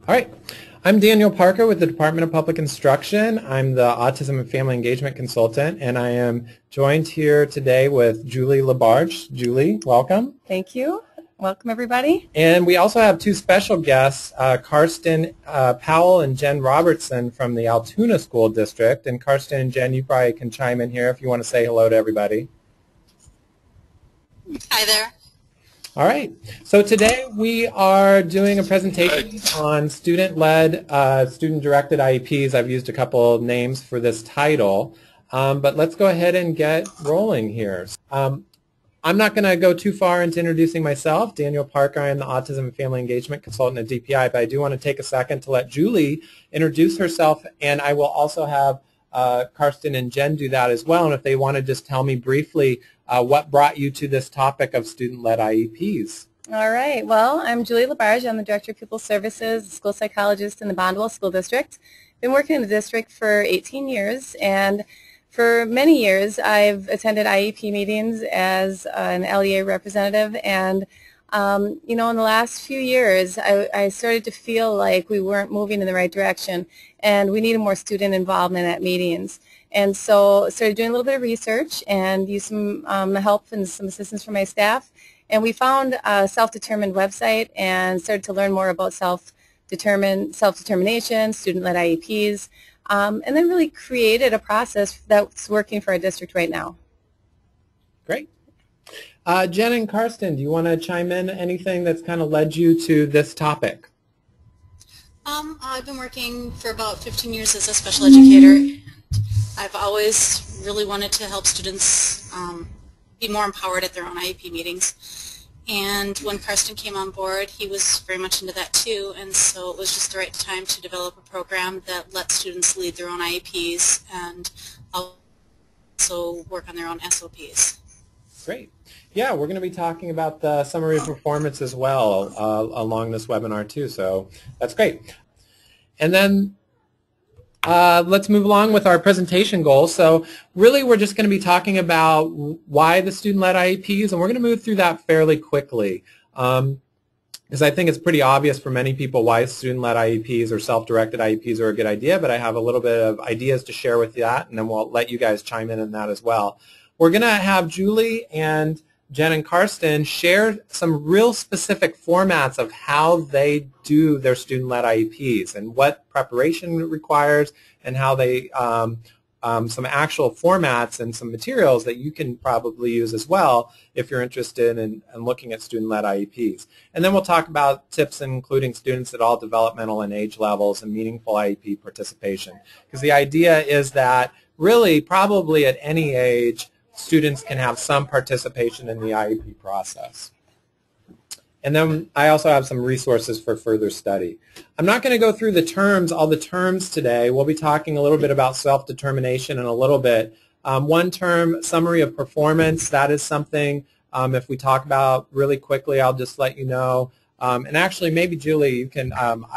All right. I'm Daniel Parker with the Department of Public Instruction. I'm the Autism and Family Engagement Consultant, and I am joined here today with Julie LaBerge. Julie, welcome. Thank you. Welcome, everybody. And we also have two special guests, Karsten Powell and Jen Robertson from the Altoona School District. And Karsten and Jen, you probably can chime in here if you want to say hello to everybody. Hi there. All right. So today we are doing a presentation on student-led, student-directed IEPs. I've used a couple names for this title, but let's go ahead and get rolling here. I'm not going to go too far into introducing myself. Daniel Parker, I am the Autism and Family Engagement Consultant at DPI, but I do want to take a second to let Julie introduce herself, and I will also have Karsten and Jen do that as well, and if they want to just tell me briefly what brought you to this topic of student-led IEPs. All right. Well, I'm Julie LaBerge. I'm the Director of Pupil Services, School Psychologist in the Bonduel School District. Been working in the district for 18 years, and for many years I've attended IEP meetings as an LEA representative, and you know, in the last few years I started to feel like we weren't moving in the right direction and we needed more student involvement at meetings. And so I started doing a little bit of research and used some help and some assistance from my staff. And we found a self-determined website and started to learn more about self-determination, student-led IEPs, and then really created a process that's working for our district right now. Great. Jen and Karsten, do you want to chime in anything that's kind of led you to this topic? I've been working for about 15 years as a special educator. I've always really wanted to help students be more empowered at their own IEP meetings. And when Karsten came on board, he was very much into that too, and so it was just the right time to develop a program that lets students lead their own IEPs and also work on their own SOPs. Great. Yeah, we're going to be talking about the summary of performance as well along this webinar too, so that's great. And then let's move along with our presentation goals. So really we're just going to be talking about why the student-led IEPs, and we're going to move through that fairly quickly because I think it's pretty obvious for many people why student-led IEPs or self-directed IEPs are a good idea, but I have a little bit of ideas to share with that, and then we'll let you guys chime in on that as well. We're going to have Julie and Jen and Karsten share some real specific formats of how they do their student-led IEPs and what preparation it requires, and how they some actual formats and some materials that you can probably use as well if you're interested in looking at student-led IEPs. And then we'll talk about tips including students at all developmental and age levels and meaningful IEP participation. Because the idea is that really probably at any age students can have some participation in the IEP process. And then I also have some resources for further study. I'm not going to go through the terms, all the terms today. We'll be talking a little bit about self-determination in a little bit. One term, summary of performance, that is something if we talk about really quickly, I'll just let you know. And actually, maybe Julie, you can,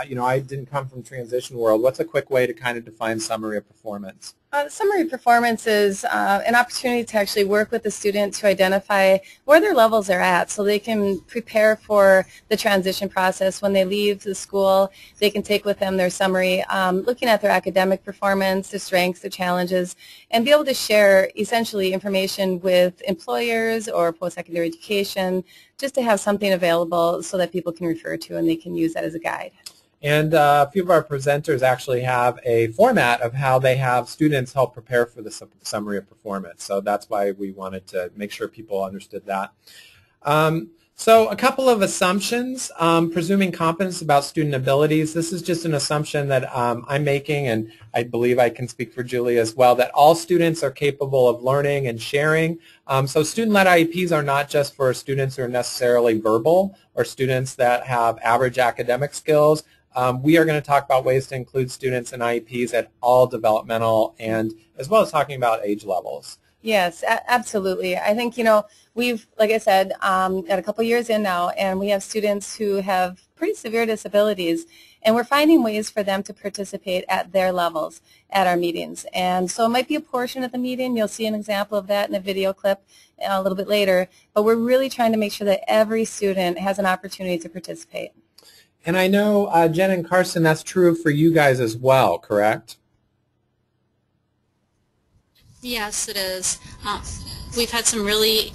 you know, I didn't come from transition world. What's a quick way to kind of define summary of performance? Summary performance is an opportunity to actually work with the student to identify where their levels are at so they can prepare for the transition process. When they leave the school, they can take with them their summary, looking at their academic performance, their strengths, their challenges, and be able to share essentially information with employers or post-secondary education just to have something available so that people can refer to and they can use that as a guide. And a few of our presenters actually have a format of how they have students help prepare for the summary of performance. So that's why we wanted to make sure people understood that. So a couple of assumptions, presuming competence about student abilities. This is just an assumption that I'm making, and I believe I can speak for Julie as well, that all students are capable of learning and sharing. So student-led IEPs are not just for students who are necessarily verbal or students that have average academic skills. We are going to talk about ways to include students in IEPs at all developmental and as well as talking about age levels. Yes, absolutely. I think, you know, we've, like I said, at a couple years in now, and we have students who have pretty severe disabilities, and we're finding ways for them to participate at their levels at our meetings. And so it might be a portion of the meeting. You'll see an example of that in a video clip a little bit later, but we're really trying to make sure that every student has an opportunity to participate. And I know, Jen and Karsten, that's true for you guys as well, correct? Yes, it is. We've had some really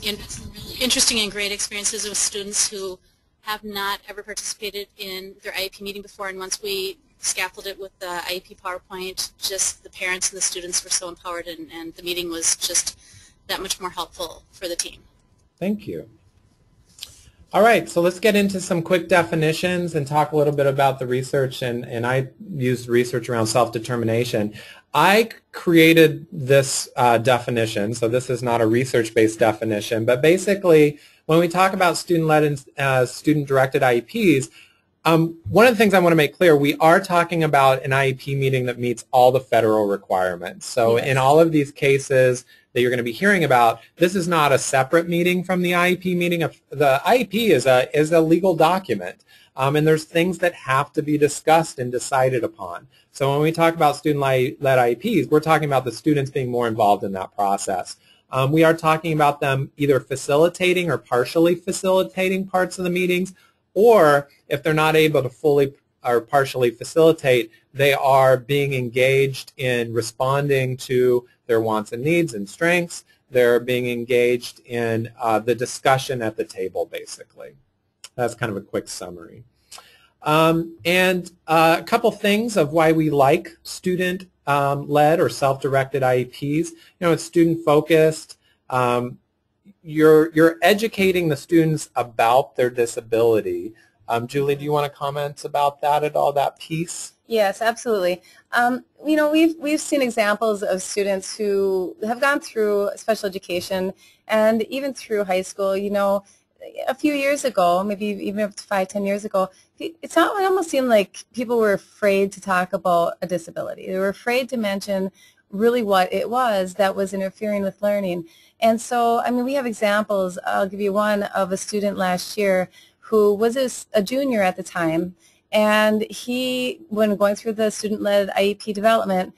interesting and great experiences with students who have not ever participated in their IEP meeting before, and once we scaffolded it with the IEP PowerPoint, just the parents and the students were so empowered, and the meeting was just that much more helpful for the team. Thank you. All right, so let's get into some quick definitions and talk a little bit about the research, and I used research around self-determination. I created this definition, so this is not a research-based definition, but basically when we talk about student-led and student-directed IEPs, one of the things I want to make clear, we are talking about an IEP meeting that meets all the federal requirements. So yes, in all of these cases that you're going to be hearing about, this is not a separate meeting from the IEP meeting. The IEP is a legal document, and there's things that have to be discussed and decided upon. So when we talk about student-led IEPs, we're talking about the students being more involved in that process. We are talking about them either facilitating or partially facilitating parts of the meetings, or if they're not able to fully or partially facilitate, they are being engaged in responding to their wants and needs and strengths. They're being engaged in the discussion at the table, basically. That's kind of a quick summary. And a couple things of why we like student-led or self-directed IEPs. You know, it's student-focused. You're educating the students about their disability. Julie, do you want to comment about that at all, that piece? Yes, absolutely. You know, we've seen examples of students who have gone through special education and even through high school. You know, a few years ago, maybe even up to 5-10 years ago, it almost seemed like people were afraid to talk about a disability. They were afraid to mention really what it was that was interfering with learning. And so, I mean, we have examples. I'll give you one of a student last year who was a junior at the time, and he, when going through the student-led IEP development,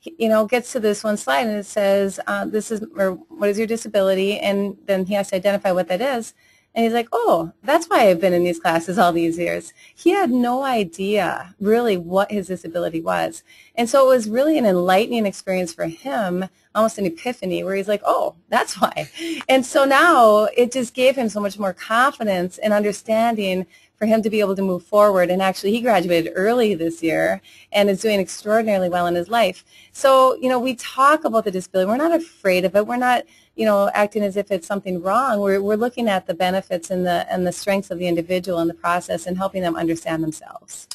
you know, gets to this one slide and it says, what is your disability? And then he has to identify what that is. And he's like, oh, that's why I've been in these classes all these years. He had no idea really what his disability was. And so it was really an enlightening experience for him, almost an epiphany, where he's like, oh, that's why. And so now it just gave him so much more confidence and understanding for him to be able to move forward. And actually he graduated early this year and is doing extraordinarily well in his life. So, you know, we talk about the disability. We're not afraid of it. We're not, you know, acting as if it's something wrong. We're looking at the benefits and the strengths of the individual in the process and helping them understand themselves.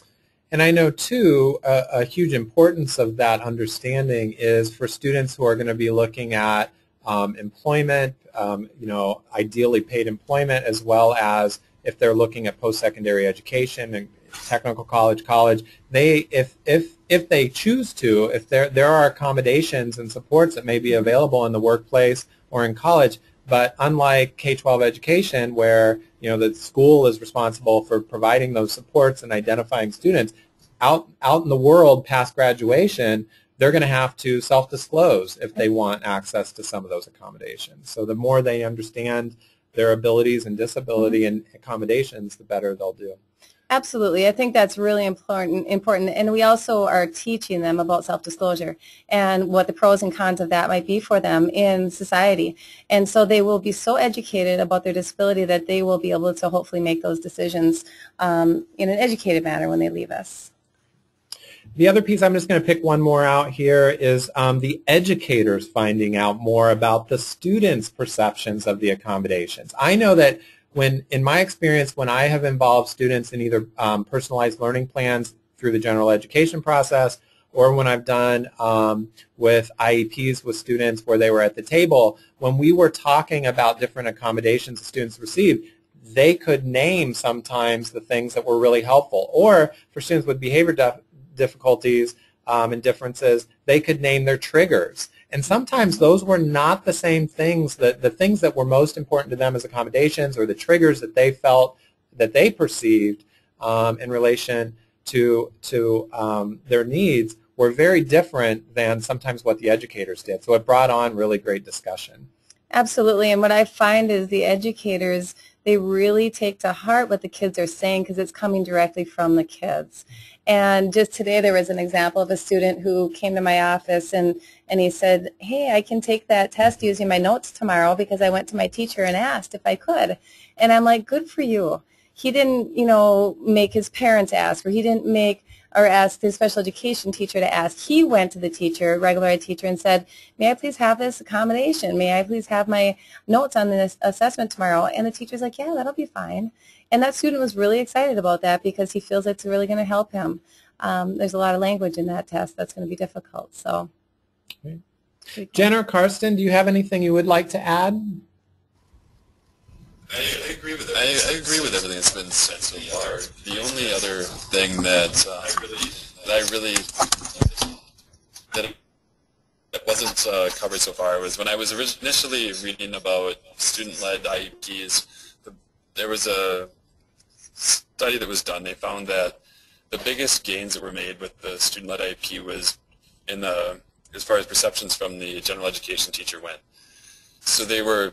And I know, too, a huge importance of that understanding is for students who are going to be looking at employment, you know, ideally paid employment, as well as if they're looking at post-secondary education and technical college, if they choose to, if there are accommodations and supports that may be available in the workplace or in college, but unlike K-12 education, where, you know, the school is responsible for providing those supports and identifying students, out in the world past graduation, they're going to have to self-disclose if they want access to some of those accommodations. So the more they understand their abilities and disability and accommodations, the better they'll do. Absolutely. I think that's really important. And we also are teaching them about self-disclosure and what the pros and cons of that might be for them in society. And so they will be so educated about their disability that they will be able to hopefully make those decisions in an educated manner when they leave us. The other piece, I'm just going to pick one more out here, is the educators finding out more about the students' perceptions of the accommodations. I know that in my experience, when I have involved students in either personalized learning plans through the general education process, or when I've done with IEPs with students where they were at the table, when we were talking about different accommodations the students received, they could name sometimes the things that were really helpful. Or for students with behavior difficulties and differences, they could name their triggers. And sometimes those were not the same things, the things that were most important to them as accommodations or the triggers that they felt, that they perceived in relation to their needs were very different than sometimes what the educators did. So it brought on really great discussion. Absolutely, and what I find is the educators they really take to heart what the kids are saying because it's coming directly from the kids. And just today there was an example of a student who came to my office and he said, hey, I can take that test using my notes tomorrow because I went to my teacher and asked if I could. And I'm like, good for you. He didn't, make his parents ask, or he didn't ask his special education teacher to ask. He went to the teacher, regular ed teacher, and said, may I please have this accommodation? May I please have my notes on this assessment tomorrow? And the teacher's like, yeah, that'll be fine. And that student was really excited about that because he feels it's really going to help him. There's a lot of language in that test that's going to be difficult. So, okay. Jen or Karsten, do you have anything you would like to add? I agree with everything that's been said so far. The only other thing that wasn't covered so far was when I was initially reading about student-led IEPs. There was a study that was done. They found that the biggest gains that were made with the student-led IEP was as far as perceptions from the general education teacher went. So their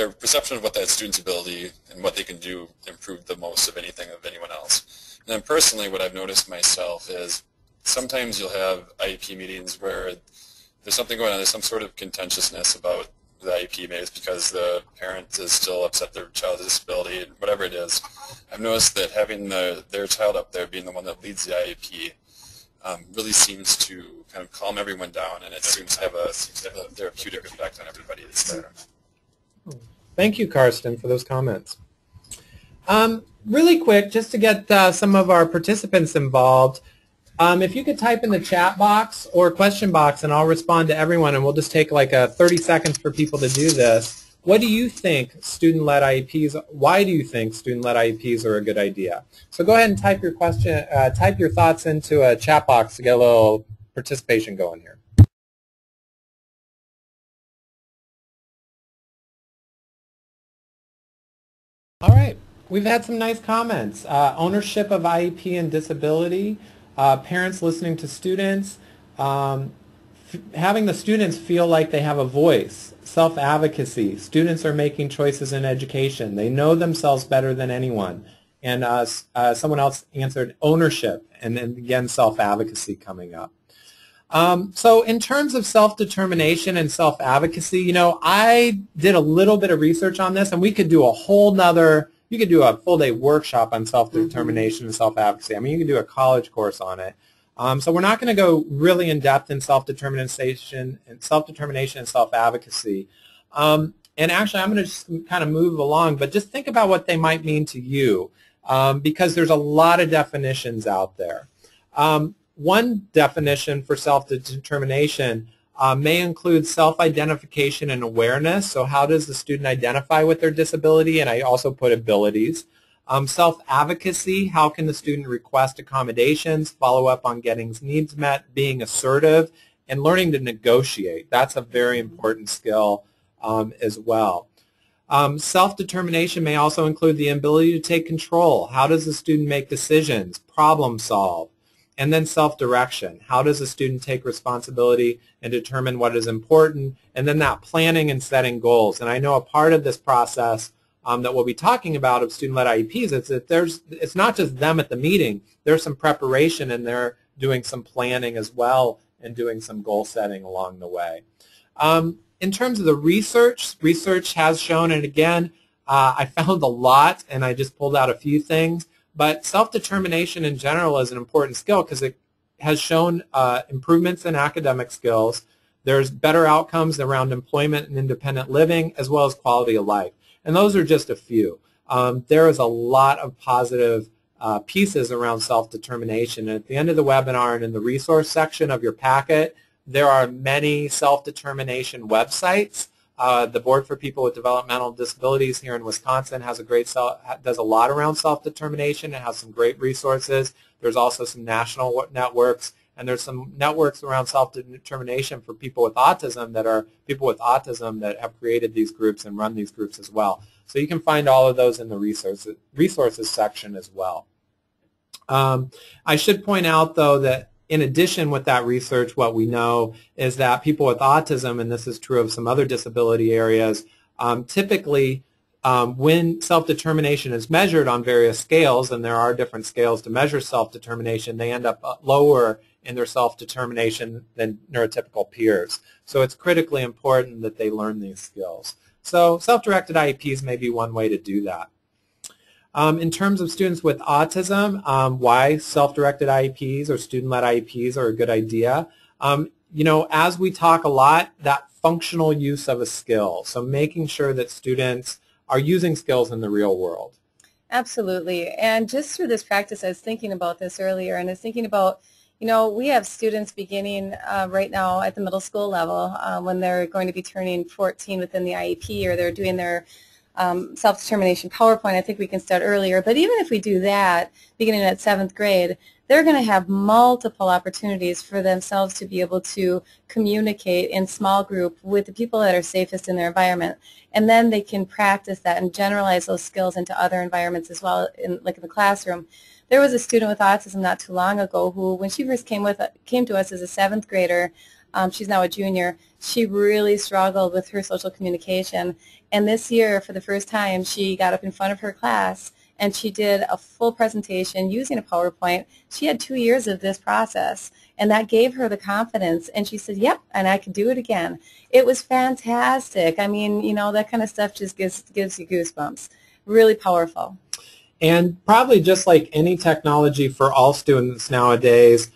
perception of what that student's ability and what they can do improved the most of anyone else. And then personally, what I've noticed myself is sometimes you'll have IEP meetings where there's something going on, there's some sort of contentiousness about the IEP, maybe it's because the parent is still upset their child has a disability, whatever it is. I've noticed that having their child up there being the one that leads the IEP really seems to kind of calm everyone down, and it seems to have a therapeutic effect on everybody that's there. Thank you, Karsten, for those comments. Really quick, just to get some of our participants involved, if you could type in the chat box or question box, and I'll respond to everyone, and we'll just take like 30 seconds for people to do this. What do you think student-led IEPs, why do you think student-led IEPs are a good idea? So go ahead and type your question, type your thoughts into a chat box to get a little participation going here. All right, we've had some nice comments. Ownership of IEP and disability, parents listening to students, having the students feel like they have a voice, self-advocacy, students are making choices in education, they know themselves better than anyone, and someone else answered ownership, and then again self-advocacy coming up. So in terms of self-determination and self-advocacy, I did a little bit of research on this, and we could do a whole nother, you could do a full-day workshop on self-determination and self-advocacy. I mean, you could do a college course on it. So we're not going to go really in-depth in self-determination and self-advocacy. And actually, I'm going to just kind of move along, but just think about what they might mean to you, because there's a lot of definitions out there. One definition for self-determination may include self-identification and awareness. So how does the student identify with their disability? And I also put abilities. Self-advocacy, how can the student request accommodations, follow up on getting needs met, being assertive, and learning to negotiate. That's a very important skill as well. Self-determination may also include the ability to take control. How does the student make decisions, problem solve? And then self-direction. How does a student take responsibility and determine what is important? And then that planning and setting goals. And I know a part of this process that we'll be talking about of student-led IEPs is that it's not just them at the meeting. There's some preparation, and they're doing some planning as well and doing some goal setting along the way. In terms of the research has shown, and again, I found a lot, and I just pulled out a few things. But self-determination in general is an important skill because it has shown improvements in academic skills. There's better outcomes around employment and independent living, as well as quality of life. And those are just a few. There is a lot of positive pieces around self-determination. And at the end of the webinar and in the resource section of your packet, there are many self-determination websites. The Board for People with Developmental Disabilities here in Wisconsin has does a lot around self-determination. It has some great resources. There's also some national networks, and there's some networks around self-determination for people with autism that are people with autism that have created these groups and run these groups as well. So you can find all of those in the resources section as well. I should point out, though, that in addition with that research, what we know is that people with autism, and this is true of some other disability areas, typically when self-determination is measured on various scales, and there are different scales to measure self-determination, they end up lower in their self-determination than neurotypical peers. So it's critically important that they learn these skills. So self-directed IEPs may be one way to do that. In terms of students with autism, why self-directed IEPs or student-led IEPs are a good idea. You know, as we talk a lot, that functional use of a skill, so making sure that students are using skills in the real world. Absolutely. And just through this practice, I was thinking about this earlier, and I was thinking about, you know, we have students beginning right now at the middle school level when they're going to be turning 14 within the IEP, or they're doing their self-determination PowerPoint. I think we can start earlier. But even if we do that, beginning at 7th grade, they're going to have multiple opportunities for themselves to be able to communicate in small group with the people that are safest in their environment. And then they can practice that and generalize those skills into other environments as well, like in the classroom. There was a student with autism not too long ago who, when she first came to us as a 7th grader, she's now a junior, she really struggled with her social communication. And this year, for the first time, she got up in front of her class and she did a full presentation using a PowerPoint. She had 2 years of this process, and that gave her the confidence. And she said, yep, and I could do it again. It was fantastic. I mean, you know, that kind of stuff just gives you goosebumps. Really powerful. And probably just like any technology for all students nowadays,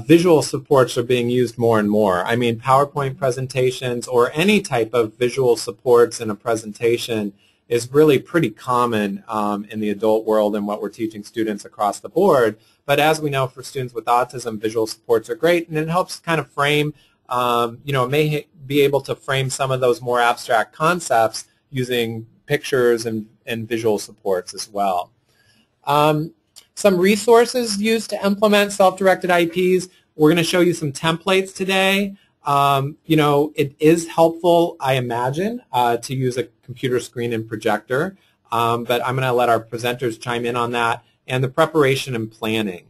visual supports are being used more and more. I mean, PowerPoint presentations or any type of visual supports in a presentation is really pretty common in the adult world and what we're teaching students across the board. But as we know, for students with autism, visual supports are great, and it helps kind of frame, you know, it may be able to frame some of those more abstract concepts using pictures and visual supports as well. Some resources used to implement self-directed IEPs. We're going to show you some templates today. You know, it is helpful, I imagine, to use a computer screen and projector, but I'm going to let our presenters chime in on that, and the preparation and planning.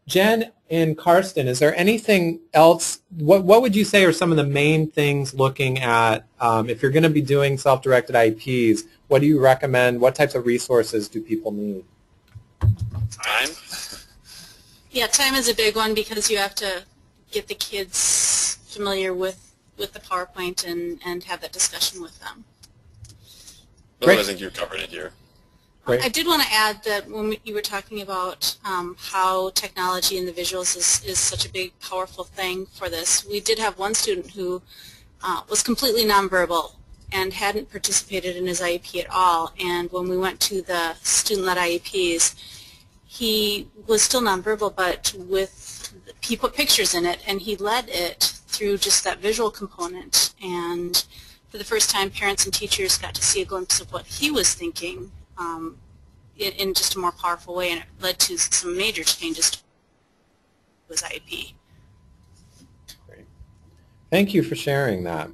Jen and Karsten, is there anything else? What would you say are some of the main things looking at if you're going to be doing self-directed IEPs? What do you recommend? What types of resources do people need? Time? Yeah, time is a big one because you have to get the kids familiar with the PowerPoint and have that discussion with them. Well, I think you covered it here. Great. I did want to add that when you were talking about how technology and the visuals is such a big, powerful thing for this, we did have one student who was completely nonverbal and hadn't participated in his IEP at all. And when we went to the student-led IEPs, he was still nonverbal, but he put pictures in it, and he led it through just that visual component. And for the first time, parents and teachers got to see a glimpse of what he was thinking in just a more powerful way, and it led to some major changes to his IEP. Great. Thank you for sharing that.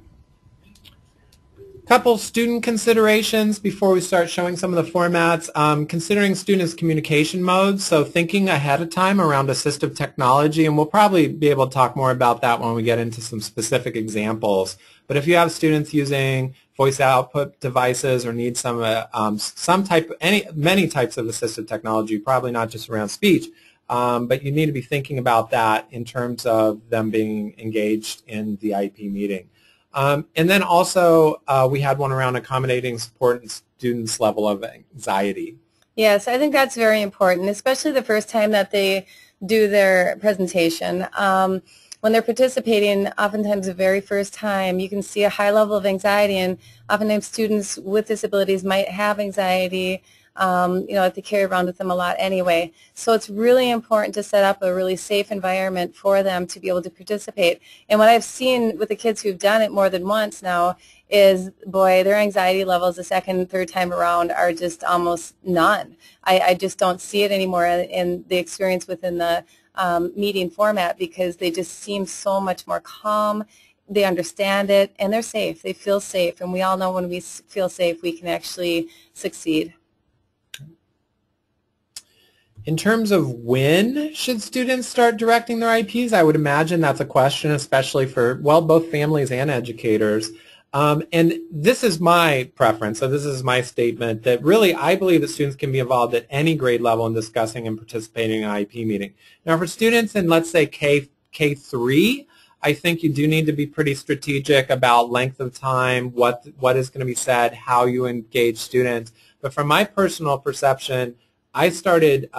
Couple student considerations before we start showing some of the formats. Considering students' communication modes, so thinking ahead of time around assistive technology, and we'll probably be able to talk more about that when we get into some specific examples. But if you have students using voice output devices or need many types of assistive technology, probably not just around speech, but you need to be thinking about that in terms of them being engaged in the IEP meeting. And then also we had one around accommodating support and students' level of anxiety. Yes, I think that's very important, especially the first time that they do their presentation. When they're participating, oftentimes the very first time, you can see a high level of anxiety, and oftentimes students with disabilities might have anxiety, you know, they carry around with them a lot anyway. So it's really important to set up a really safe environment for them to be able to participate. And what I've seen with the kids who've done it more than once now is, boy, their anxiety levels the second, third time around are just almost none. I just don't see it anymore in the experience within the meeting format, because they just seem so much more calm. They understand it, and they're safe. They feel safe, and we all know when we feel safe, we can actually succeed. In terms of when should students start directing their IEPs, I would imagine that's a question, especially for, well, both families and educators. And this is my preference, so this is my statement, that really I believe that students can be involved at any grade level in discussing and participating in an IEP meeting. Now for students in, let's say, K3, I think you do need to be pretty strategic about length of time, what is going to be said, how you engage students. But from my personal perception, I started,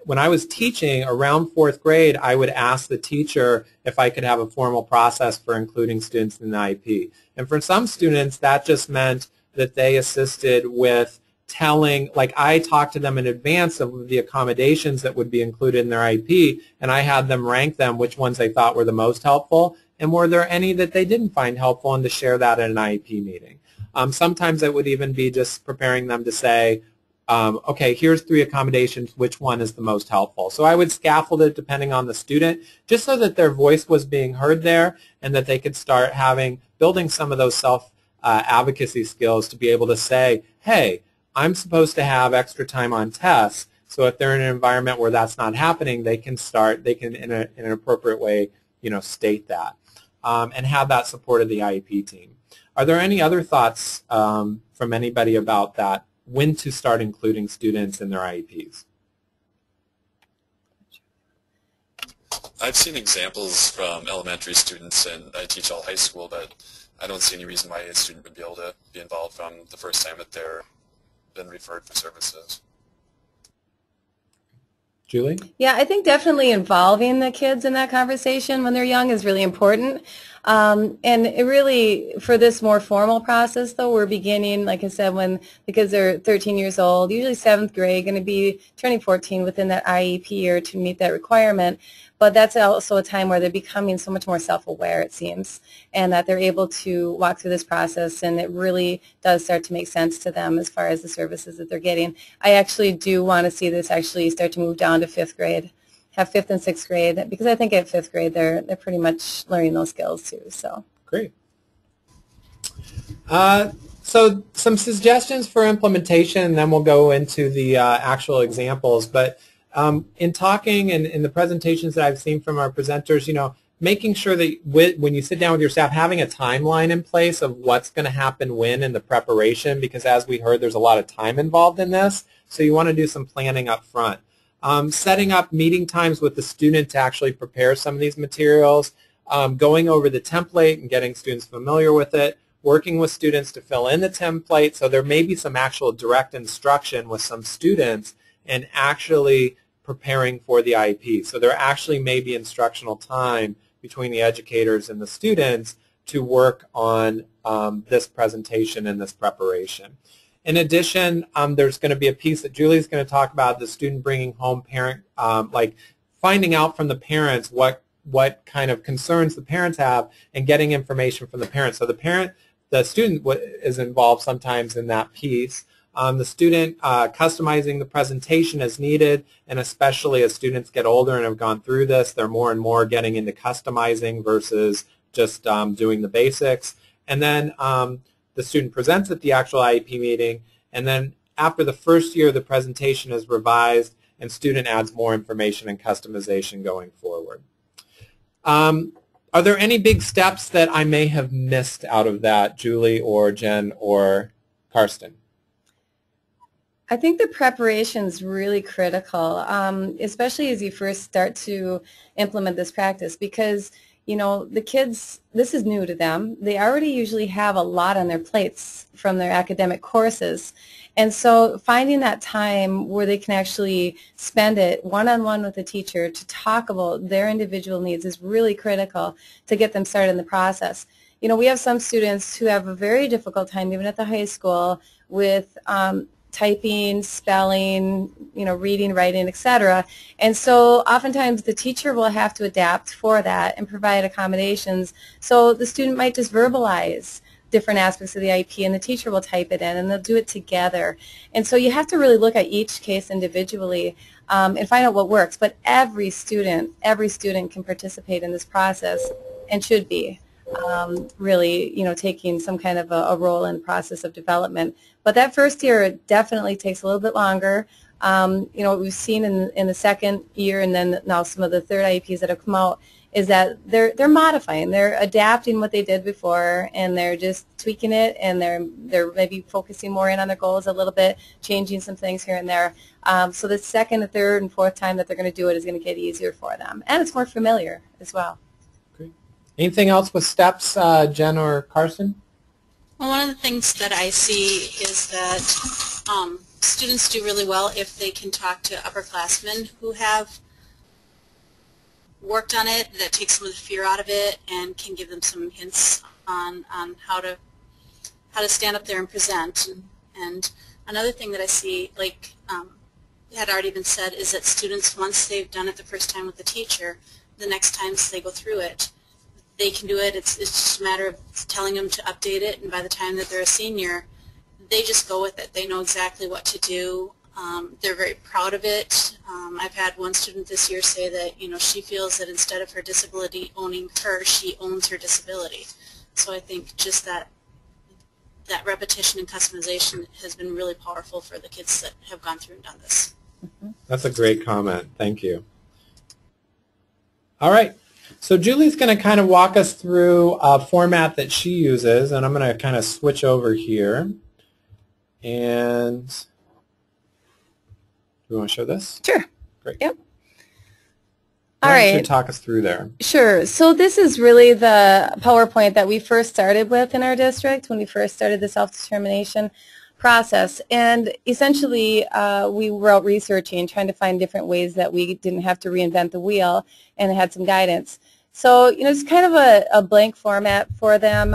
when I was teaching around 4th grade, I would ask the teacher if I could have a formal process for including students in the IEP. And for some students, that just meant that they assisted with telling, like I talked to them in advance of the accommodations that would be included in their IEP, and I had them rank them which ones they thought were the most helpful, and were there any that they didn't find helpful, and to share that at an IEP meeting. Sometimes it would even be just preparing them to say, okay, here's 3 accommodations, which one is the most helpful? So I would scaffold it depending on the student, just so that their voice was being heard there and that they could start building some of those self-advocacy skills to be able to say, hey, I'm supposed to have extra time on tests, so if they're in an environment where that's not happening, they can in an appropriate way, state that, and have that support of the IEP team. Are there any other thoughts from anybody about that? When to start including students in their IEPs? I've seen examples from elementary students, and I teach all high school, but I don't see any reason why a student would be able to be involved from the first time that they're been referred for services. Julie? Yeah, I think definitely involving the kids in that conversation when they're young is really important. And it really, for this more formal process, though, we're beginning, like I said, when the kids are 13 years old, usually 7th grade, going to be turning 14 within that IEP year to meet that requirement. But that's also a time where they're becoming so much more self-aware, it seems, and that they're able to walk through this process, and it really does start to make sense to them as far as the services that they're getting. I actually do want to see this actually start to move down to 5th grade, have 5th and 6th grade, because I think at 5th grade they're pretty much learning those skills too. So great. So some suggestions for implementation, and then we'll go into the actual examples. But in talking and in the presentations that I've seen from our presenters, making sure that when you sit down with your staff, having a timeline in place of what's going to happen when in the preparation, because as we heard, there's a lot of time involved in this, so you want to do some planning up front. Setting up meeting times with the student to actually prepare some of these materials, going over the template and getting students familiar with it, working with students to fill in the template, so there may be some actual direct instruction with some students and actually preparing for the IEP. So there actually may be instructional time between the educators and the students to work on this presentation and this preparation. In addition, there's going to be a piece that Julie's going to talk about, the student bringing home parent, like finding out from the parents what kind of concerns the parents have and getting information from the parents. So the student is involved sometimes in that piece. The student customizing the presentation as needed, and especially as students get older and have gone through this, they're more and more getting into customizing versus just doing the basics. And then the student presents at the actual IEP meeting, and then after the first year, the presentation is revised and student adds more information and customization going forward. Are there any big steps that I may have missed out of that, Julie or Jen or Karsten? I think the preparation is really critical, especially as you first start to implement this practice, because the kids, this is new to them. They already usually have a lot on their plates from their academic courses. And so finding that time where they can actually spend it one-on-one with the teacher to talk about their individual needs is really critical to get them started in the process. We have some students who have a very difficult time, even at the high school, with typing, spelling, reading, writing, etc. And so oftentimes the teacher will have to adapt for that and provide accommodations. So the student might just verbalize different aspects of the IEP, and the teacher will type it in, and they'll do it together. And so you have to really look at each case individually and find out what works. But every student can participate in this process and should be. Really, taking some kind of a role in the process of development. But that first year definitely takes a little bit longer. What we've seen in the second year, and then now some of the third IEPs that have come out, is that they're modifying, they're adapting what they did before, and they're just tweaking it, and they're maybe focusing more in on their goals a little bit, changing some things here and there. So the second, the third, and fourth time that they're going to do it is going to get easier for them, and it's more familiar as well. Great. Anything else with steps, Jen or Karsten? Well, one of the things that I see is that students do really well if they can talk to upperclassmen who have worked on it, that takes some of the fear out of it and can give them some hints on how to stand up there and present. And another thing that I see, like had already been said, is that students, once they've done it the first time with the teacher, the next times they go through it, they can do it. It's just a matter of telling them to update it, and by the time that they're a senior, they just go with it. They know exactly what to do. They're very proud of it. I've had one student this year say that, you know, she feels that instead of her disability owning her, she owns her disability. So I think just that repetition and customization has been really powerful for the kids that have gone through and done this. That's a great comment. Thank you. All right. So Julie's going to kind of walk us through a format that she uses, and I'm going to kind of switch over here. And do you want to show this? Sure. Great. Yep. Why All don't you right. talk us through there? Sure. So this is really the PowerPoint that we first started with in our district when we first started the self-determination process. And essentially, we were out researching, trying to find different ways that we didn't have to reinvent the wheel, and had some guidance. So, you know, it's kind of a blank format for them.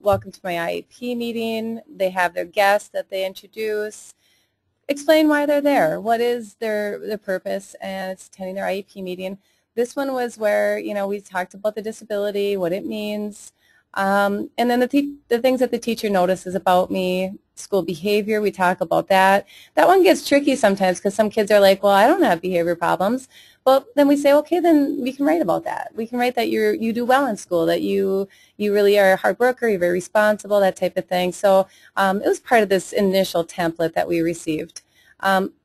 Welcome to my IEP meeting. They have their guests that they introduce, explain why they're there, what is their purpose, and it's attending their IEP meeting. This one was where, you know, we talked about the disability, what it means, and then the things that the teacher notices about me, school behavior, we talk about that. That one gets tricky sometimes because some kids are like, well, I don't have behavior problems. Well, then we say, okay, then we can write about that. We can write that you do well in school, that you really are a hard worker, you're very responsible, that type of thing. So it was part of this initial template that we received.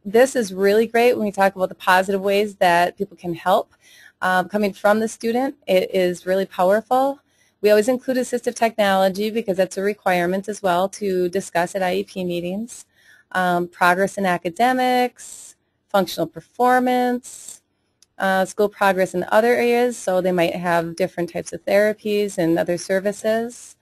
This is really great when we talk about the positive ways that people can help. Coming from the student, it is really powerful. We always include assistive technology because that's a requirement as well to discuss at IEP meetings. Progress in academics, functional performance, school progress in other areas, so they might have different types of therapies and other services.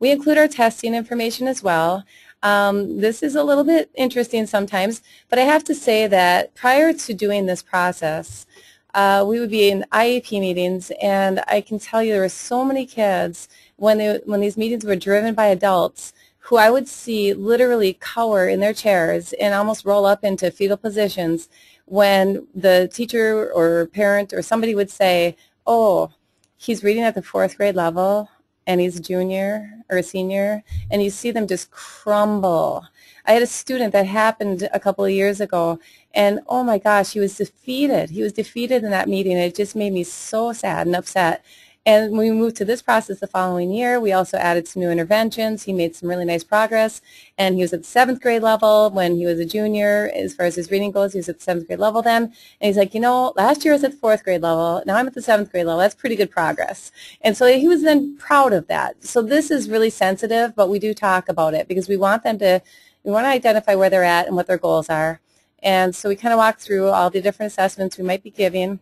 We include our testing information as well. This is a little bit interesting sometimes, but I have to say that prior to doing this process, we would be in IEP meetings, and I can tell you there were so many kids when these meetings were driven by adults who I would see literally cower in their chairs and almost roll up into fetal positions when the teacher or parent or somebody would say, oh, he's reading at the 4th grade level and he's a junior or a senior, and you see them just crumble. I had a student that happened a couple of years ago, and oh my gosh, he was defeated. He was defeated in that meeting. It just made me so sad and upset. And when we moved to this process the following year, we also added some new interventions. He made some really nice progress, and he was at the 7th grade level when he was a junior. As far as his reading goes, he was at the 7th grade level then. And he's like, you know, last year I was at the 4th grade level. Now I'm at the 7th grade level. That's pretty good progress. And so he was then proud of that. So this is really sensitive, but we do talk about it because we want them to, we want to identify where they're at and what their goals are. And so we kind of walk through all the different assessments we might be giving.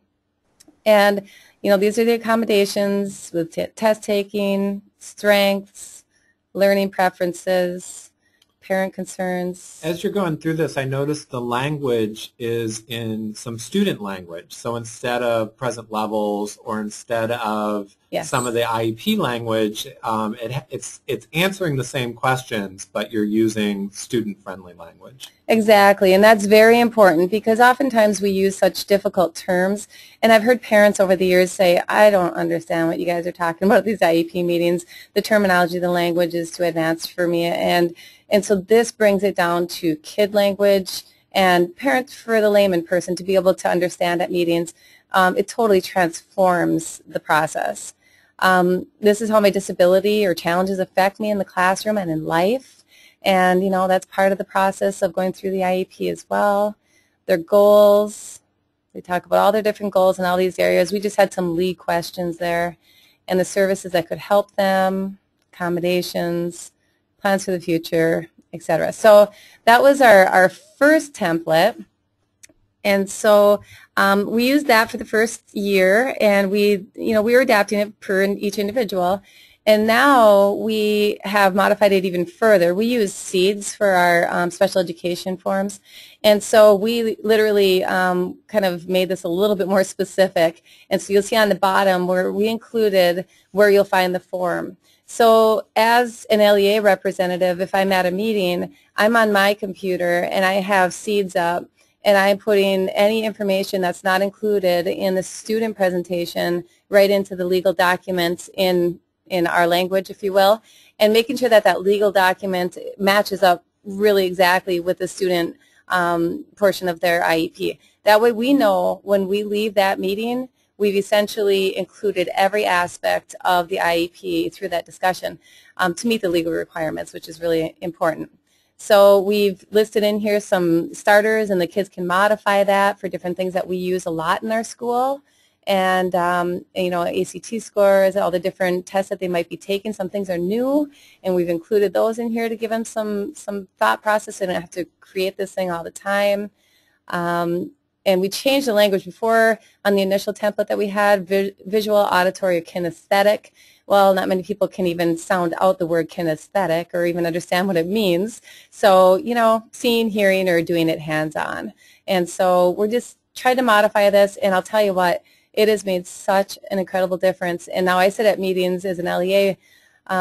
And you know, these are the accommodations with test taking, strengths, learning preferences, parent concerns. As you're going through this, I noticed the language is in some student language. So instead of present levels or instead of some of the IEP language, it's answering the same questions, but you're using student-friendly language. Exactly, and that's very important because oftentimes we use such difficult terms, and I've heard parents over the years say, I don't understand what you guys are talking about at these IEP meetings. The terminology, the language is too advanced for me, and so this brings it down to kid language and parents for the layman person to be able to understand at meetings. It totally transforms the process. This is how my disability or challenges affect me in the classroom and in life. And, you know, that's part of the process of going through the IEP as well. Their goals, They talk about all their different goals in all these areas. We just had some lead questions there, and the services that could help them, accommodations, plans for the future, etc. So that was our first template. And so we used that for the first year, and we were adapting it per each individual. And now we have modified it even further. We use seeds for our special education forms. And so we literally kind of made this a little bit more specific. And so you'll see on the bottom where we included where you'll find the form. So as an LEA representative, if I'm at a meeting, I'm on my computer and I have seeds up, and I'm putting any information that's not included in the student presentation right into the legal documents in our language, if you will, and making sure that that legal document matches up really exactly with the student portion of their IEP. That way we know when we leave that meeting, we've essentially included every aspect of the IEP through that discussion to meet the legal requirements, which is really important. So we've listed in here some starters, and the kids can modify that for different things that we use a lot in our school. And, ACT scores, all the different tests that they might be taking. Some things are new, and we've included those in here to give them some thought process. They don't have to create this thing all the time. And we changed the language before on the initial template that we had, visual, auditory, or kinesthetic. Well, not many people can even sound out the word kinesthetic or even understand what it means. So, seeing, hearing, or doing it hands-on. And so we're just trying to modify this, and I'll tell you what, it has made such an incredible difference. And now I sit at meetings as an LEA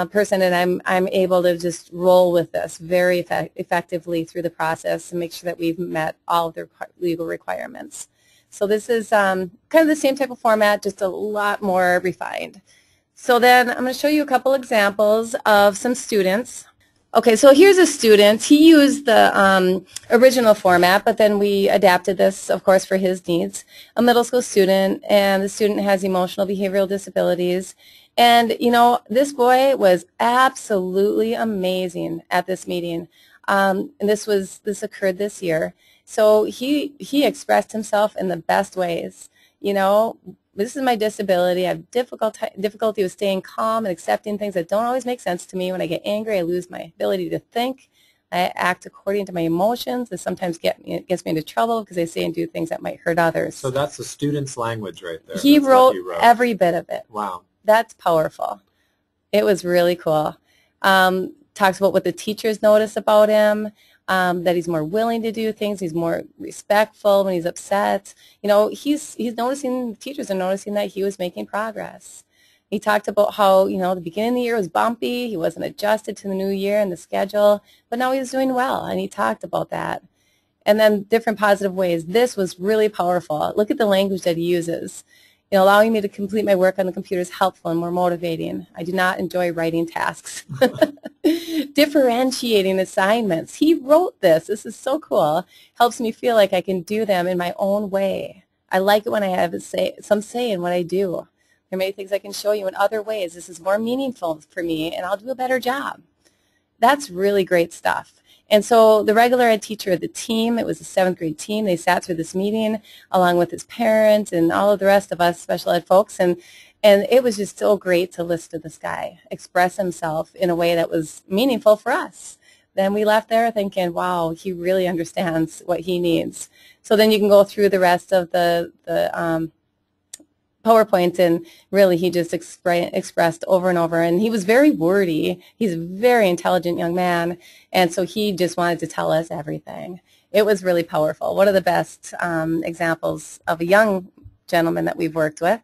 person, and I'm able to just roll with this very effectively through the process and make sure that we've met all of their legal requirements. So this is kind of the same type of format, just a lot more refined. So then I'm going to show you a couple examples of some students. Okay, so here's a student. He used the original format, but then we adapted this, of course, for his needs. A middle school student, and the student has emotional behavioral disabilities. And, this boy was absolutely amazing at this meeting. And this occurred this year. So he expressed himself in the best ways. This is my disability. I have difficulty with staying calm and accepting things that don't always make sense to me. When I get angry, I lose my ability to think. I act according to my emotions. This sometimes gets me into trouble because I say and do things that might hurt others. So that's the student's language right there. He wrote every bit of it. Wow. That's powerful. It was really cool. Talks about what the teachers notice about him. That he's more willing to do things, he's more respectful when he's upset. He's noticing, teachers are noticing that he was making progress. He talked about how, the beginning of the year was bumpy, he wasn't adjusted to the new year and the schedule, but now he's doing well, and he talked about that. And then different positive ways. This was really powerful. Look at the language that he uses. Allowing me to complete my work on the computer is helpful and more motivating. I do not enjoy writing tasks. Differentiating assignments. He wrote this. This is so cool. Helps me feel like I can do them in my own way. I like it when I have some say in what I do. There are many things I can show you in other ways. This is more meaningful for me, and I'll do a better job. That's really great stuff. And so the regular ed teacher of the team, it was a 7th grade team, they sat through this meeting along with his parents and all of the rest of us special ed folks, and it was just so great to listen to this guy express himself in a way that was meaningful for us. Then we left there thinking, wow, he really understands what he needs. So then you can go through the rest of the PowerPoint, and really he just expressed over and over, and he was very wordy. He's a very intelligent young man, and so he just wanted to tell us everything. It was really powerful. One of the best examples of a young gentleman that we've worked with.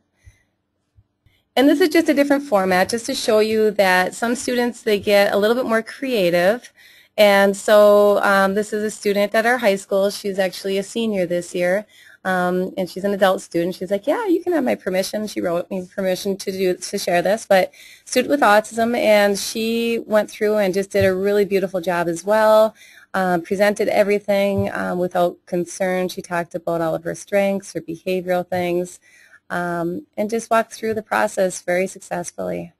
And this is just a different format just to show you that some students, they get a little bit more creative. And so this is a student at our high school. She's actually a senior this year. And she's an adult student. She's like, yeah, you can have my permission. She wrote me permission to share this, but student with autism, and she went through and just did a really beautiful job as well. Presented everything without concern. She talked about all of her strengths, her behavioral things, and just walked through the process very successfully.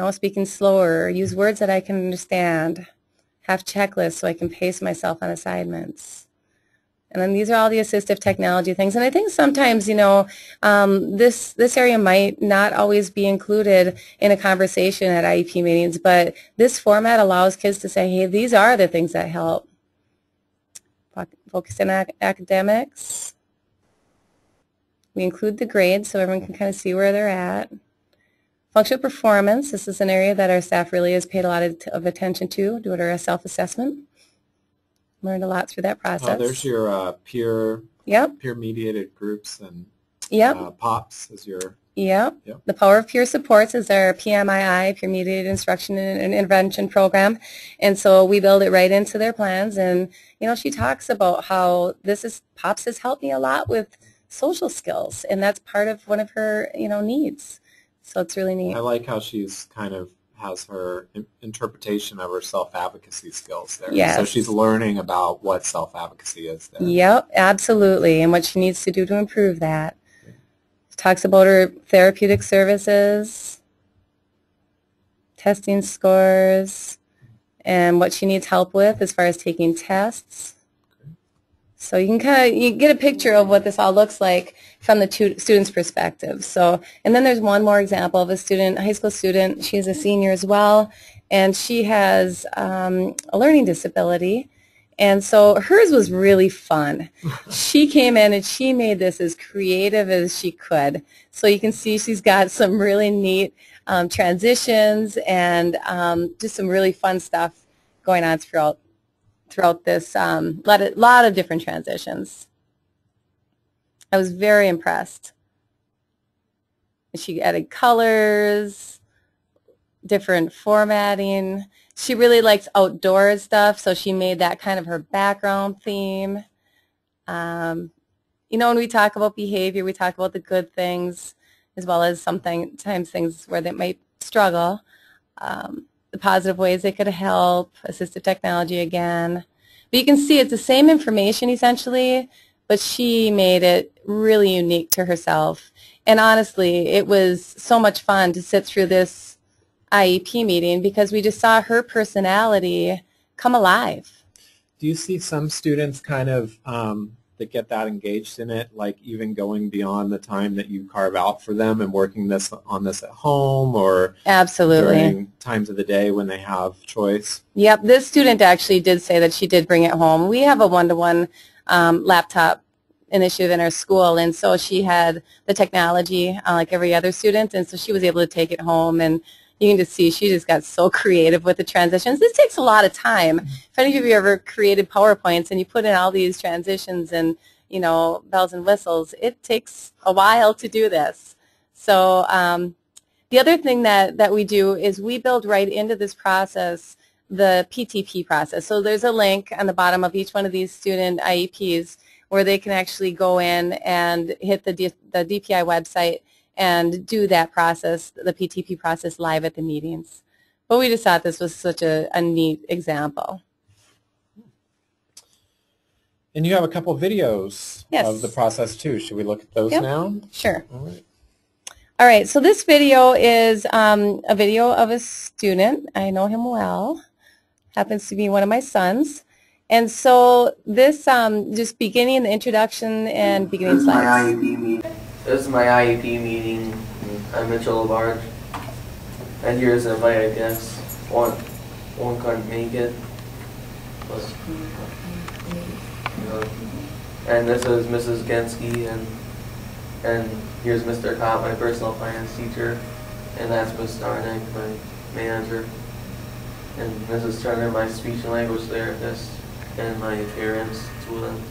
Speaking slower, use words that I can understand. Have checklists so I can pace myself on assignments. And then these are all the assistive technology things. And I think sometimes, you know, this area might not always be included in a conversation at IEP meetings, but this format allows kids to say, hey, these are the things that help. Focus on academics. We include the grades so everyone can kind of see where they're at. Functional performance. This is an area that our staff really has paid a lot of attention to, do it our self-assessment. Learned a lot through that process. Oh, there's your peer-mediated groups and POPs as your... Yep. The Power of Peer Supports is our PMII, Peer Mediated Instruction and Intervention Program. And so we build it right into their plans. And, you know, she talks about how POPs has helped me a lot with social skills. And that's part of one of her, you know, needs. So it's really neat. I like how she's kind of has her interpretation of her self-advocacy skills there. Yes. So she's learning about what self-advocacy is there. Yep, absolutely, and what she needs to do to improve that. She talks about her therapeutic services, testing scores, and what she needs help with as far as taking tests. So you can you get a picture of what this all looks like from the student's perspective. So, and then there's one more example of a student, a high school student. She's a senior as well, and she has a learning disability. And so hers was really fun. She came in and she made this as creative as she could. So you can see she's got some really neat transitions and just some really fun stuff going on throughout this lot of different transitions. I was very impressed. She added colors, different formatting. She really likes outdoor stuff, so she made that kind of her background theme. You know, when we talk about behavior, we talk about the good things as well as sometimes things where they might struggle. The positive ways they could help, assistive technology again. But you can see it's the same information essentially, but she made it really unique to herself. And honestly, it was so much fun to sit through this IEP meeting because we just saw her personality come alive. Do you see some students kind of that get that engaged in it, like even going beyond the time that you carve out for them and working on this at home or absolutely during times of the day when they have choice? Yep, this student actually did say that she did bring it home. We have a one-to-one laptop initiative in our school, and so she had the technology like every other student, and so she was able to take it home, and you can just see she just got so creative with the transitions. This takes a lot of time. If any of you ever created PowerPoints and you put in all these transitions and, you know, bells and whistles, it takes a while to do this. So the other thing that we do is we build right into this process the PTP process. So there's a link on the bottom of each one of these student IEPs where they can actually go in and hit the DPI website and do that process, the PTP process, live at the meetings. But we just thought this was such a neat example. And you have a couple videos of the process too. Should we look at those now? Sure. All right. All right, so this video is a video of a student. I know him well. Happens to be one of my sons. And so this, just beginning the introduction and beginning slides. This is my IEP meeting. I'm Julie LaBerge. And here's an invite, I guess. One couldn't make it. But, and this is Mrs. Genski, and here's Mr. Kopp, my personal finance teacher, and that's Ms. Starnick, my manager, and Mrs. Turner, my speech and language therapist, and my parents, two of them.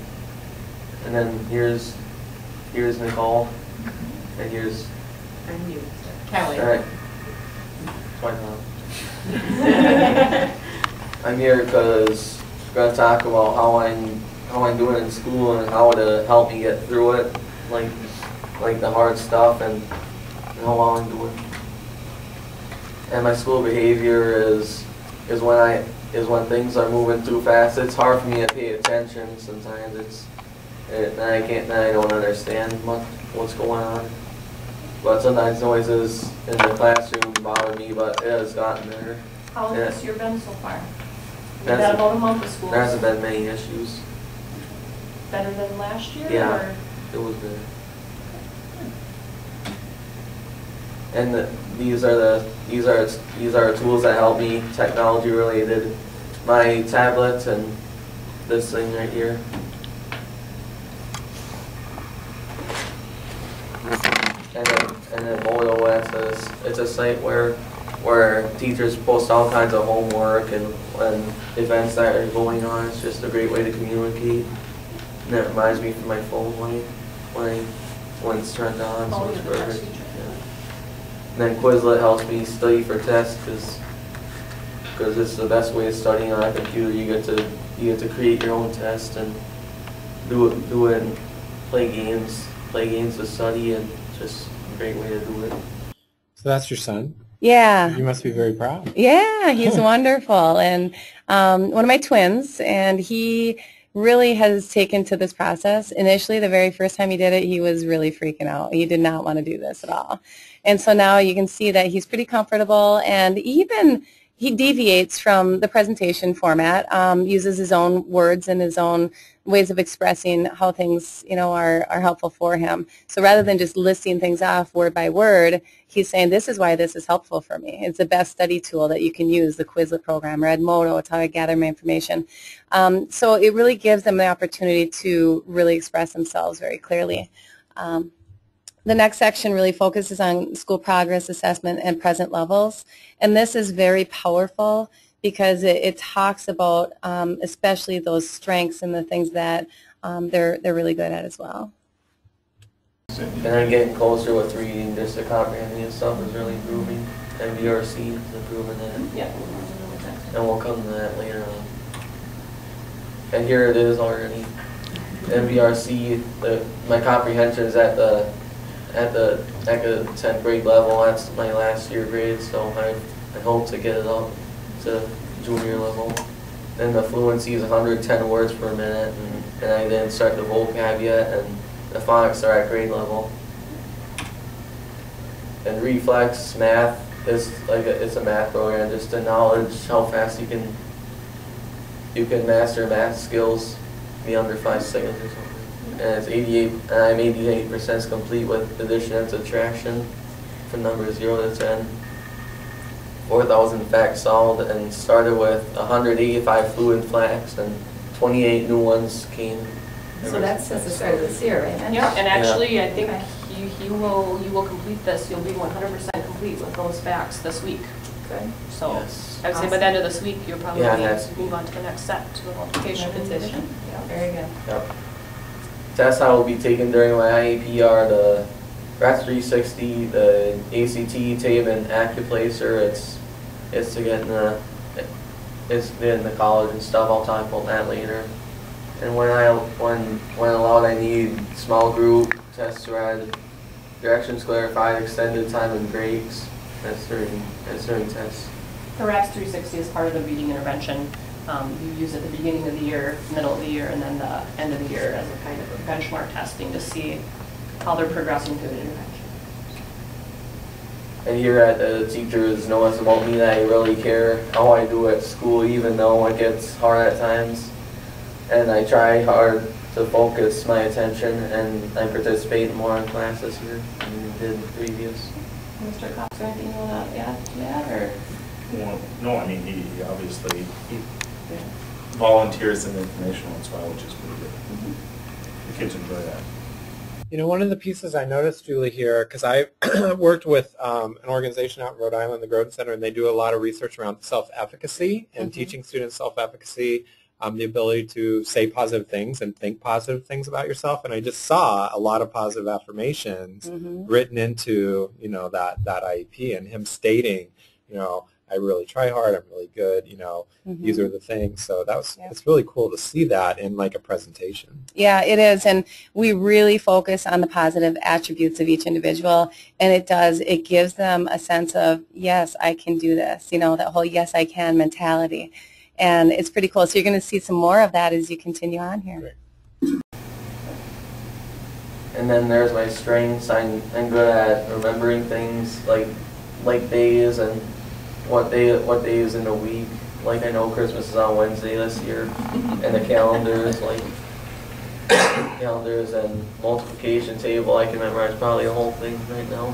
And then here's Nicole. And here's Kelly. All right. My mom. I'm here because we're going to talk about how I'm doing in school and how to help me get through it, like the hard stuff and how well I'm doing. And my school behavior is when things are moving too fast. It's hard for me to pay attention sometimes. And I don't understand much what's going on. But sometimes noises in the classroom bother me, but it has gotten better. How has this year been so far? We've got about a month of school. There hasn't been many issues. better than last year? Yeah, Or? it was good. And these are tools that help me, technology related. My tablets and this thing right here. And then OS, it's a site where teachers post all kinds of homework and events that are going on. It's just a great way to communicate. And it reminds me from my phone when it's turned on, so it's perfect. Yeah. And then Quizlet helps me study for tests because it's the best way of studying on a computer. You get to create your own test and do it and play games to study, and just a great way to do it. So that's your son? Yeah. You must be very proud. Yeah, he's wonderful. And one of my twins, and he really has taken to this process. Initially, the very first time he did it, he was really freaking out. He did not want to do this at all. And so now you can see that he's pretty comfortable, and even he deviates from the presentation format, uses his own words and his own ways of expressing how things, are helpful for him. So rather than just listing things off word by word, he's saying, this is why this is helpful for me. It's the best study tool that you can use, the Quizlet program, or Edmodo. It's how I gather my information. So it really gives them the opportunity to really express themselves very clearly. The next section really focuses on school progress assessment and present levels, and this is very powerful because it talks about especially those strengths and the things that they're really good at as well. And I'm getting closer with reading, just the comprehending and stuff is really improving. MVRC is improving that. Yeah. And we'll come to that later on. And here it is already. MVRC, my comprehension is at the 10th grade level. That's my last year grade, so I hope to get it up to junior level. Then the fluency is 110 words per minute, and I didn't start the vocab yet, and the phonics are at grade level. And reflex math is it's a math program, just to knowledge how fast you can master math skills, be under 5 seconds or something. And it's 88, and I'm 88% complete with addition and subtraction from numbers 0 to 10. 4,000 facts solved, and started with 185 fluent facts, and 28 new ones came. So that's since the start of this year, right? Yeah, and actually, I think you will complete this. You'll be 100% complete with those facts this week. Good. So Yes. I would say by the end of this week, you'll probably Yeah, move on to the next step, to the multiplication. Repetition. Yeah, very good. Yep. Tests I will be taking during my IEP are the RAT 360, the ACT, TABE, and Accuplacer. It's to get in the college and stuff. I'll talk about that later. And when allowed, I need small group tests read, directions clarified, extended time and breaks. That's certain tests. The RAPS 360 is part of the reading intervention. You use it at the beginning of the year, middle of the year, and then the end of the year as a kind of a benchmark testing to see how they're progressing through the intervention. And here at the teachers knows about me that I really care how I do at school, even though it gets hard at times. And I try hard to focus my attention, and I participate more in class this year than I did previous. Mr. Cox, anything you want to add to that? Or? Well, no, I mean, he obviously volunteers in the informational as well, which is pretty good. The kids enjoy that. One of the pieces I noticed, Julie, here, because I worked with an organization out in Rhode Island, the Groden Center, and they do a lot of research around self-efficacy and teaching students self-efficacy, the ability to say positive things and think positive things about yourself. And I just saw a lot of positive affirmations written into, that IEP, and him stating, I really try hard, I'm really good, these are the things. So it's really cool to see that in like a presentation. Yeah, it is, and we really focus on the positive attributes of each individual, and it gives them a sense of, yes, I can do this, that whole yes, I can mentality, and it's pretty cool. So you're going to see some more of that as you continue on here. Great. And then there's my strengths. I'm good at remembering things like days and what day is in the week. Like I know Christmas is on Wednesday this year, and the calendar is like calendars and multiplication table. I can memorize probably the whole thing right now.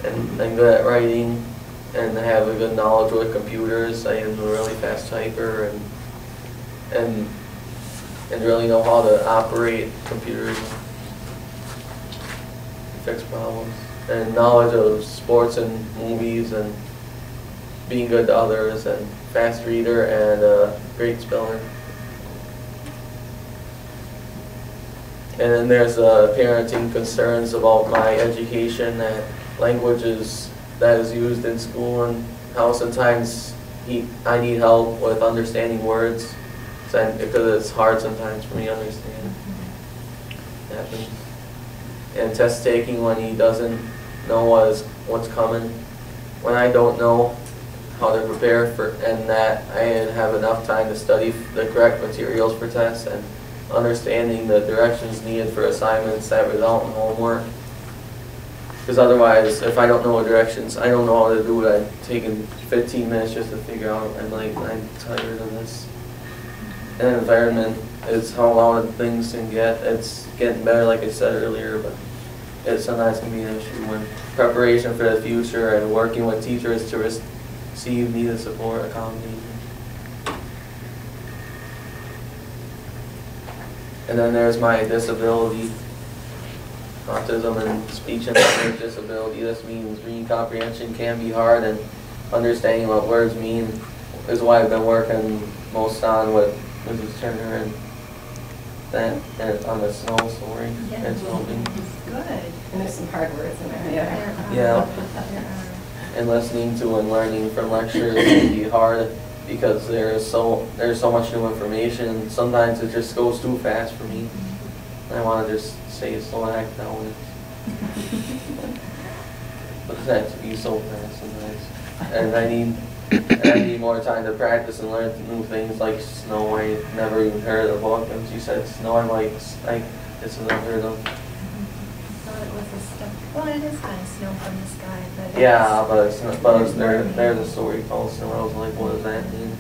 And I'm good at writing, and I have a good knowledge with computers. I am a really fast typer, and really know how to operate computers, fix problems, and knowledge of sports and movies, and being good to others, and fast reader, and a great speller. And then there's parenting concerns about my education, that languages that is used in school, and how sometimes I need help with understanding words, because it's hard sometimes for me to understand. It happens. And test taking when he doesn't know what's coming. When I don't know how to prepare for, and that I have enough time to study the correct materials for tests, and understanding the directions needed for assignments that result in homework. Because otherwise, if I don't know the directions, I don't know how to do it. I've taken 15 minutes just to figure out, and I'm tired of this. And environment is how loud things can get. It's getting better, like I said earlier, but it sometimes can be an issue. When preparation for the future and working with teachers to receive needed support, accommodation. And then there's my disability, autism and speech and language disability. This means reading comprehension can be hard, and understanding what words mean is why I've been working most on with Mrs. Turner and that, and on the snow story and snowing. Good. And there's some hard words in there. Yeah. And listening to and learning from lectures can be hard, because there's so much new information. Sometimes it just goes too fast for me. I want to just say slow act down. But it has to be so fast sometimes. And I need more time to practice and learn new things like snow. I never even heard of the book. And she said snow, I'm like it's unheard of. Thought it was a stuff. Well, it is kind of snow from the sky, but yeah, there's a story called Snow. I was like, what does that mean?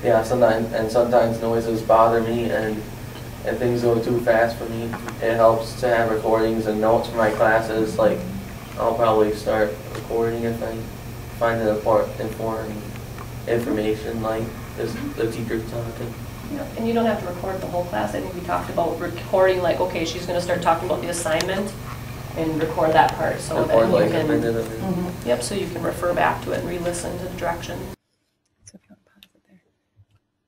Yeah, sometimes noises bother me, and things go too fast for me. It helps to have recordings and notes for my classes. Like, I'll probably start recording if I find it important information, like the teacher's talking. Yeah. And you don't have to record the whole class. I think we talked about recording, like, okay, she's going to start talking about the assignment, and record that part so that you like can. A minute of it. Mm-hmm. Yep, so you can refer back to it and re-listen to the direction.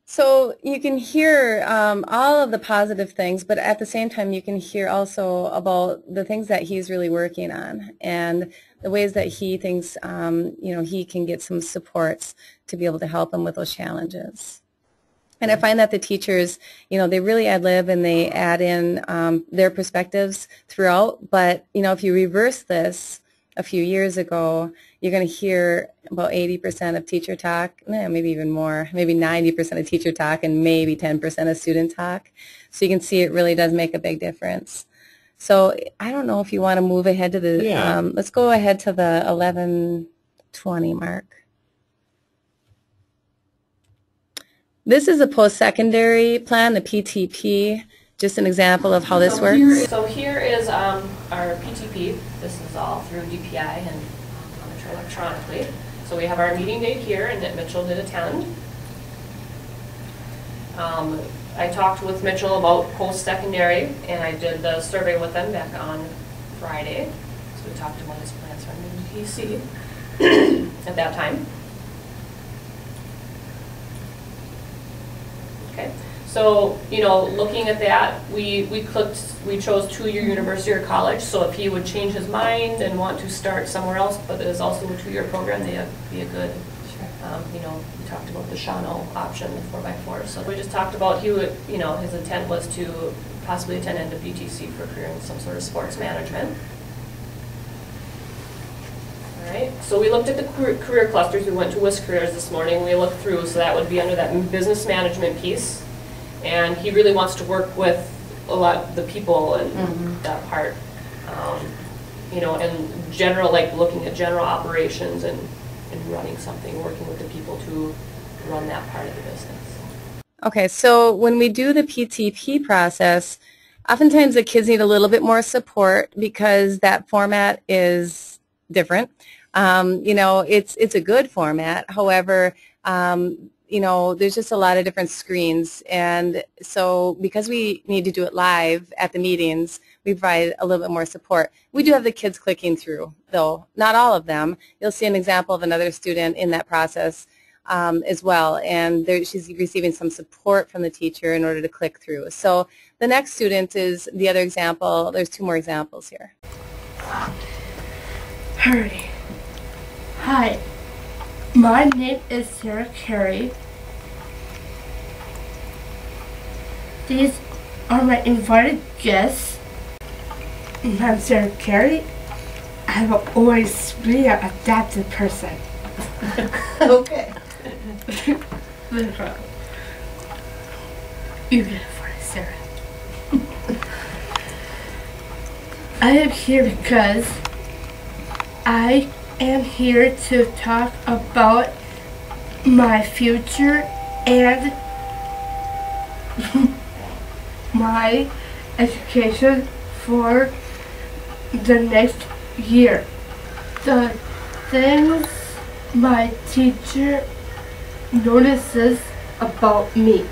So you can hear all of the positive things, but at the same time you can hear also about the things that he's really working on and the ways that he thinks he can get some supports to be able to help him with those challenges. And I find that the teachers, they really ad-lib and they add in their perspectives throughout, but if you reverse this a few years ago, you're going to hear about 80% of teacher talk, maybe even more, maybe 90% of teacher talk and maybe 10% of student talk. So you can see it really does make a big difference. So I don't know if you want to move ahead to the, let's go ahead to the 11:20 mark. This is a post-secondary plan, the PTP. Just an example of how this works. So here is our PTP. This is all through DPI and monitored electronically. So we have our meeting date here, and that Mitchell did attend. I talked with Mitchell about post-secondary, and I did the survey with them back on Friday. So we talked about his plans for PC at that time. Okay. So, looking at that, we chose 2-year university or college. So if he would change his mind and want to start somewhere else, but it is also a 2-year program, they'd be a good, we talked about the Shawano option, the 4x4. So we just talked about he would, his intent was to possibly attend NWTC for a career in some sort of sports management. All right, so we looked at the career clusters. We went to WIS Careers this morning. We looked through, so that would be under that business management piece. And he really wants to work with a lot of the people and that part, and general, like looking at general operations and running something, working with the people to run that part of the business. Okay, so when we do the PTP process, oftentimes the kids need a little bit more support because that format is different. You know, it's a good format. However, you know, there's just a lot of different screens, and so because we need to do it live at the meetings, we provide a little bit more support. We do have the kids clicking through, though not all of them. You'll see an example of another student in that process as well, and she's receiving some support from the teacher in order to click through. So the next student is the other example. There's two more examples here. Hurry. Hi, my name is Sarah Carey. These are my invited guests. I'm Sarah Carey. I will always be an adapted person. Okay. You get it for it, Sarah. I am here because I am here to talk about my future and my education for the next year. The things my teacher notices about me.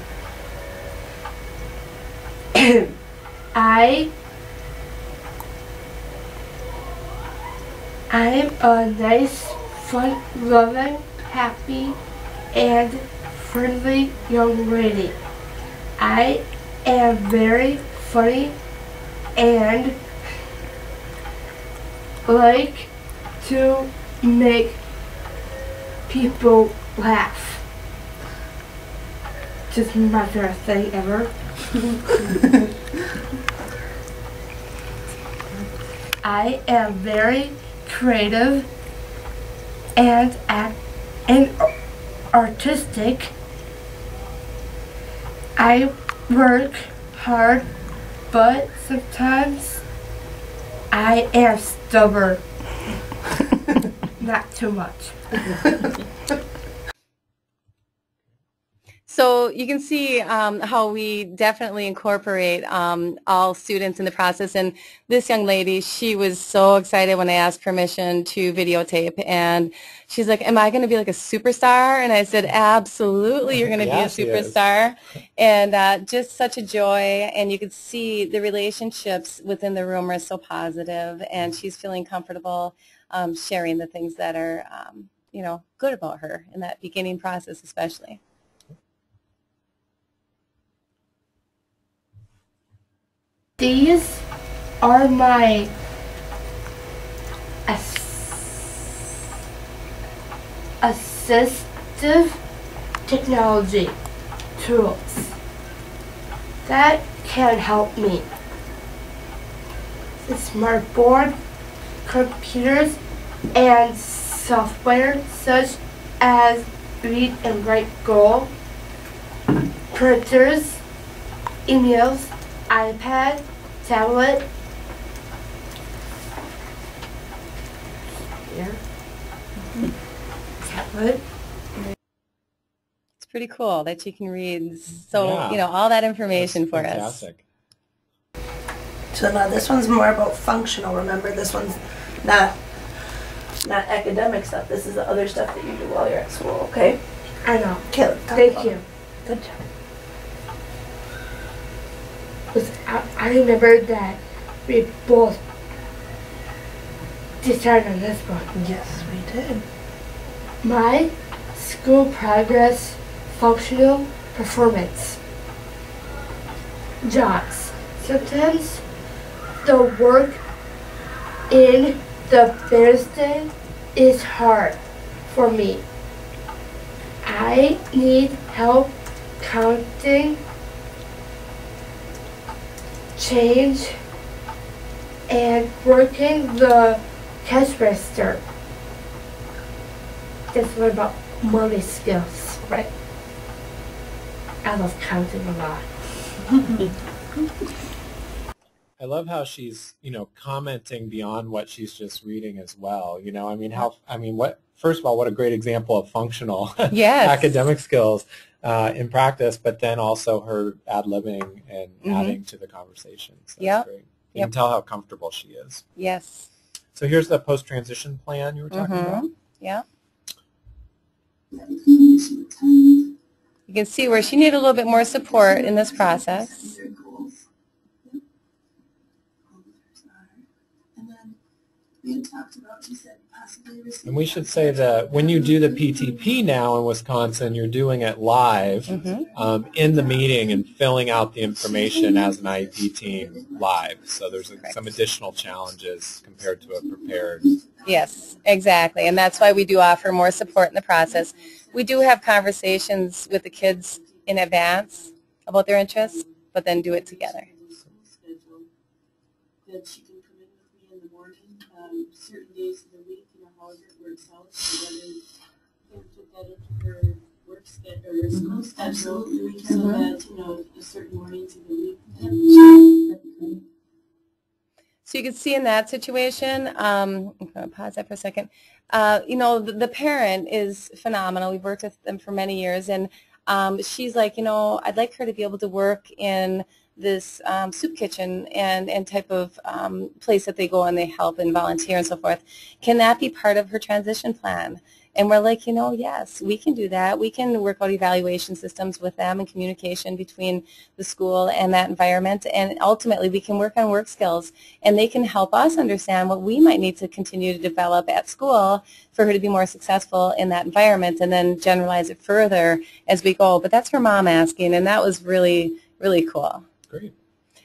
I'm a nice, fun-loving, happy, and friendly young lady. I am very funny and like to make people laugh. Just my favorite thing ever. I am very creative and artistic. I work hard, but sometimes I am stubborn. Not too much. So you can see how we definitely incorporate all students in the process. And this young lady, she was so excited when I asked permission to videotape. And she's like, am I going to be like a superstar? And I said, absolutely, you're going to be a superstar. And just such a joy. And you could see the relationships within the room are so positive. And she's feeling comfortable sharing the things that are, you know, good about her in that beginning process especially. These are my assistive technology tools that can help me. The smart board, computers, and software such as Read and Write Go, printers, emails, iPad, tablet. Here. Tablet. It's pretty cool that you can read you know, all that information for fantastic. us. So now this one's more about functional. Remember, this one's not academic stuff. This is the other stuff that you do while you're at school, okay? I know. Okay, Thank you. Good job. I remember that we both decided on this one. Yes, we did. My school progress, functional performance. Jobs. Sometimes the work in the Thursday is hard for me. I need help counting, change, and working the cash register. That's what about money skills, right? I love counting a lot. I love how she's, you know, commenting beyond what she's just reading as well. You know, I mean, first of all, what a great example of functional Yes. academic skills. in practice, but then also her ad-libbing and adding to the conversation. So that's great. You can tell how comfortable she is. Yes. So here's the post-transition plan you were talking about. Yeah. You can see where she needed a little bit more support in this process. And we should say that when you do the PTP now in Wisconsin, you're doing it live in the meeting and filling out the information as an IEP team live. So there's some additional challenges compared to a prepared. Yes, exactly. And that's why we do offer more support in the process. We do have conversations with the kids in advance about their interests, but then do it together. That she can come in with me in the morning, certain days of the week, however it works out, so whether you can put that into her work schedule or school schedule, so that, certain mornings of the week. So you can see in that situation, I'm going to pause that for a second, the parent is phenomenal. We've worked with them for many years, and she's like, I'd like her to be able to work in this soup kitchen and type of place that they go and they help and volunteer and so forth. Can that be part of her transition plan? And we're like, yes, we can do that. We can work out evaluation systems with them and communication between the school and that environment. And ultimately, we can work on work skills. And they can help us understand what we might need to continue to develop at school for her to be more successful in that environment, and then generalize it further as we go. But that's her mom asking, and that was really, really cool. Great.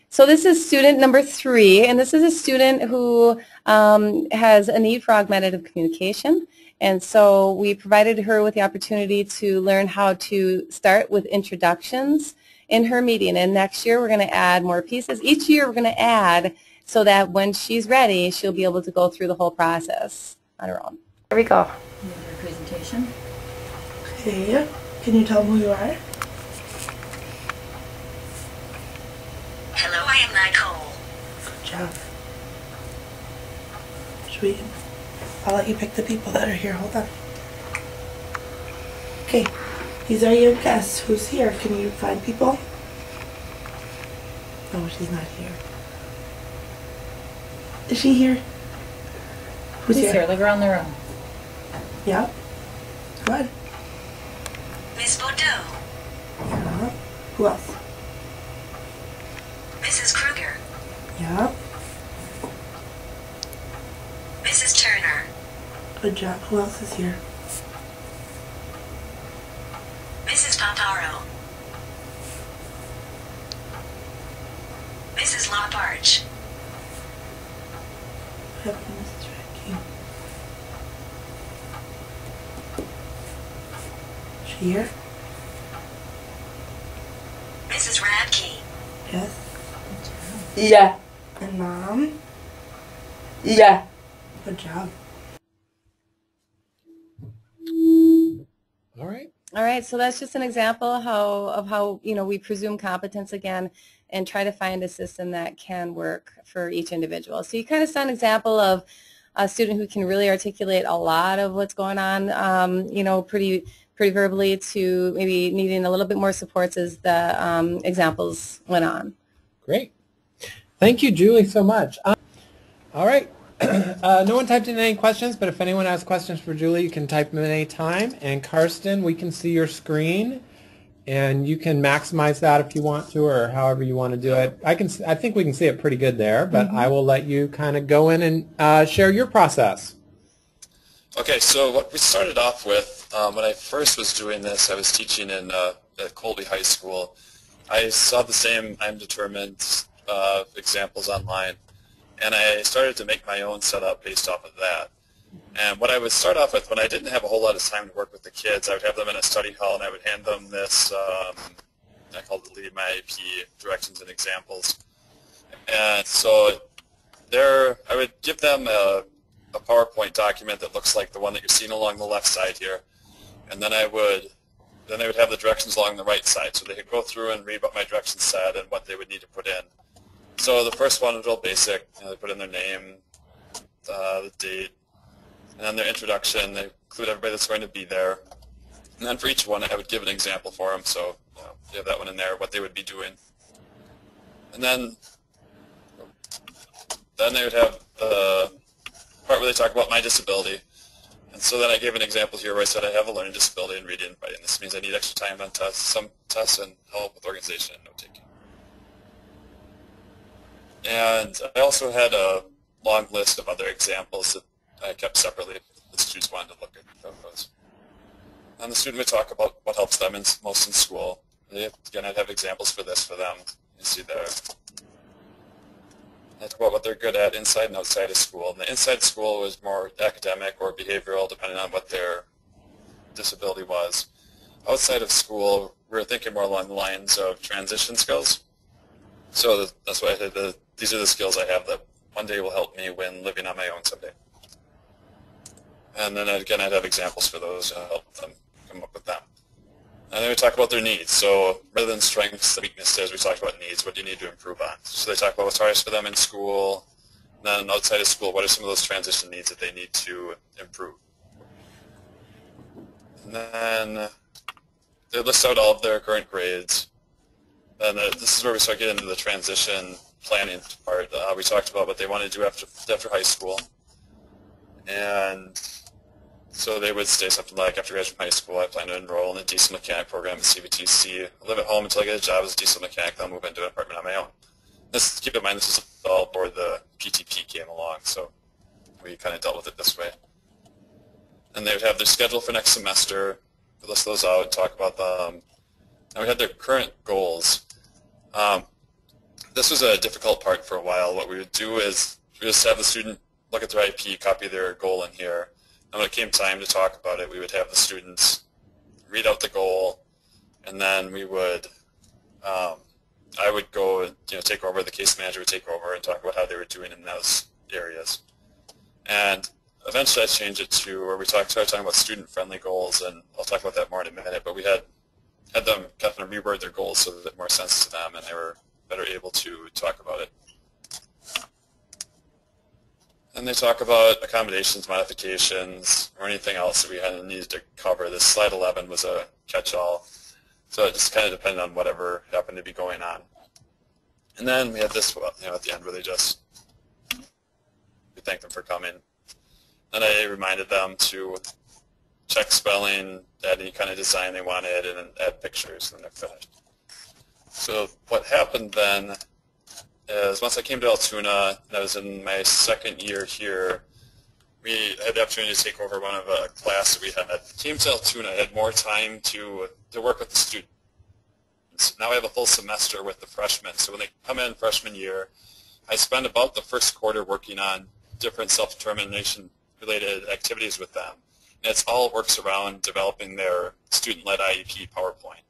So this is student number 3, and this is a student who has a need for augmentative communication. And so we provided her with the opportunity to learn how to start with introductions in her meeting. And next year we're going to add more pieces. Each year we're going to add so that when she's ready, she'll be able to go through the whole process on her own. Here we go. You have your presentation. Okay. Can you tell them who you are? Hello, I am Nicole. Good job. Sweet. I'll let you pick the people that are here. Hold on. Okay. These are your guests. Who's here? Can you find people? No, she's not here. Is she here? Who's here? Look around the room. Yeah. Good. Miss Bordeaux. Yeah. Who else? Mrs. Kruger. Yeah. Mrs. Turner. Good job. Who else is here? Mrs. Paparo. Mrs. LaBerge. What happened to Mrs. Radke? Is she here? Mrs. Radke. Yes. Yeah. And Mom? Yeah. Good job. All right. All right, so that's just an example of how we presume competence again and try to find a system that can work for each individual. So you kind of saw an example of a student who can really articulate a lot of what's going on, pretty verbally, to maybe needing a little bit more supports as the examples went on. Great. Thank you, Julie, so much. All right. No one typed in any questions, but if anyone has questions for Julie, you can type them at any time. And Karsten, we can see your screen, and you can maximize that if you want to, or however you want to do it. I think we can see it pretty good there, but I will let you kind of go in and share your process. Okay, so what we started off with, when I first was doing this, I was teaching in at Colby High School. I saw the same I'm determined examples online. And I started to make my own setup based off of that. And what I would start off with, when I didn't have a whole lot of time to work with the kids, I would have them in a study hall and I would hand them this, I called it Lead My IEP, directions and examples. And so there, I would give them a PowerPoint document that looks like the one that you're seeing along the left side here. And then they would have the directions along the right side. So they could go through and read what my directions said and what they would need to put in. So the first one is real basic. They put in their name, the date, and then their introduction. They include everybody that's going to be there. And then for each one, I would give an example for them. So you have that one in there, what they would be doing. And then they would have the part where they talk about my disability. And so then I gave an example here where I said I have a learning disability in reading and writing. This means I need extra time on tests, some tests, and help with organization and note-taking. And I also had a long list of other examples that I kept separately if the students wanted to look at those. And the student would talk about what helps them most in school. Again, I'd have examples for this for them. You see there. I talk about what they're good at inside and outside of school. And the inside school was more academic or behavioral, depending on what their disability was. Outside of school, we were thinking more along the lines of transition skills. So that's why I said these are the skills I have that one day will help me when living on my own someday. And then again, I'd have examples for those to help them come up with them. And then we talk about their needs. So rather than strengths and weaknesses, we talk about needs. What do you need to improve on? So they talk about what's hardest for them in school. And then outside of school, what are some of those transition needs that they need to improve? And then they list out all of their current grades. And this is where we start getting into the transition planning part. We talked about what they want to do after high school. And so they would say something like, after graduating from high school, I plan to enroll in a diesel mechanic program at CVTC, live at home until I get a job as a diesel mechanic, then move into an apartment on my own. Keep in mind, this is all before the PTP came along, so we kind of dealt with it this way. And they would have their schedule for next semester, list those out, talk about them. And we had their current goals. This was a difficult part for a while. What we would do is we just have the student look at their IEP, copy their goal in here. And when it came time to talk about it, we would have the students read out the goal, and then we would, I would go, take over, the case manager would take over and talk about how they were doing in those areas. And eventually I changed it to where we started talking about student-friendly goals, and I'll talk about that more in a minute, but we had them kind of reword their goals so that it made more sense to them, and they were better able to talk about it. And they talk about accommodations, modifications, or anything else that we had needed to cover. This slide 11 was a catch-all, so it just kind of depended on whatever happened to be going on. And then we had this, at the end where we thanked them for coming. Then I reminded them to check spelling, add any kind of design they wanted, and then add pictures when they're finished. So what happened then is once I came to Altoona, and I was in my second year here, we had the opportunity to take over one of a class that we had. Came to Altoona, I had more time to work with the students. Now I have a full semester with the freshmen. So when they come in freshman year, I spend about the first quarter working on different self-determination related activities with them. And it all works around developing their student-led IEP PowerPoint.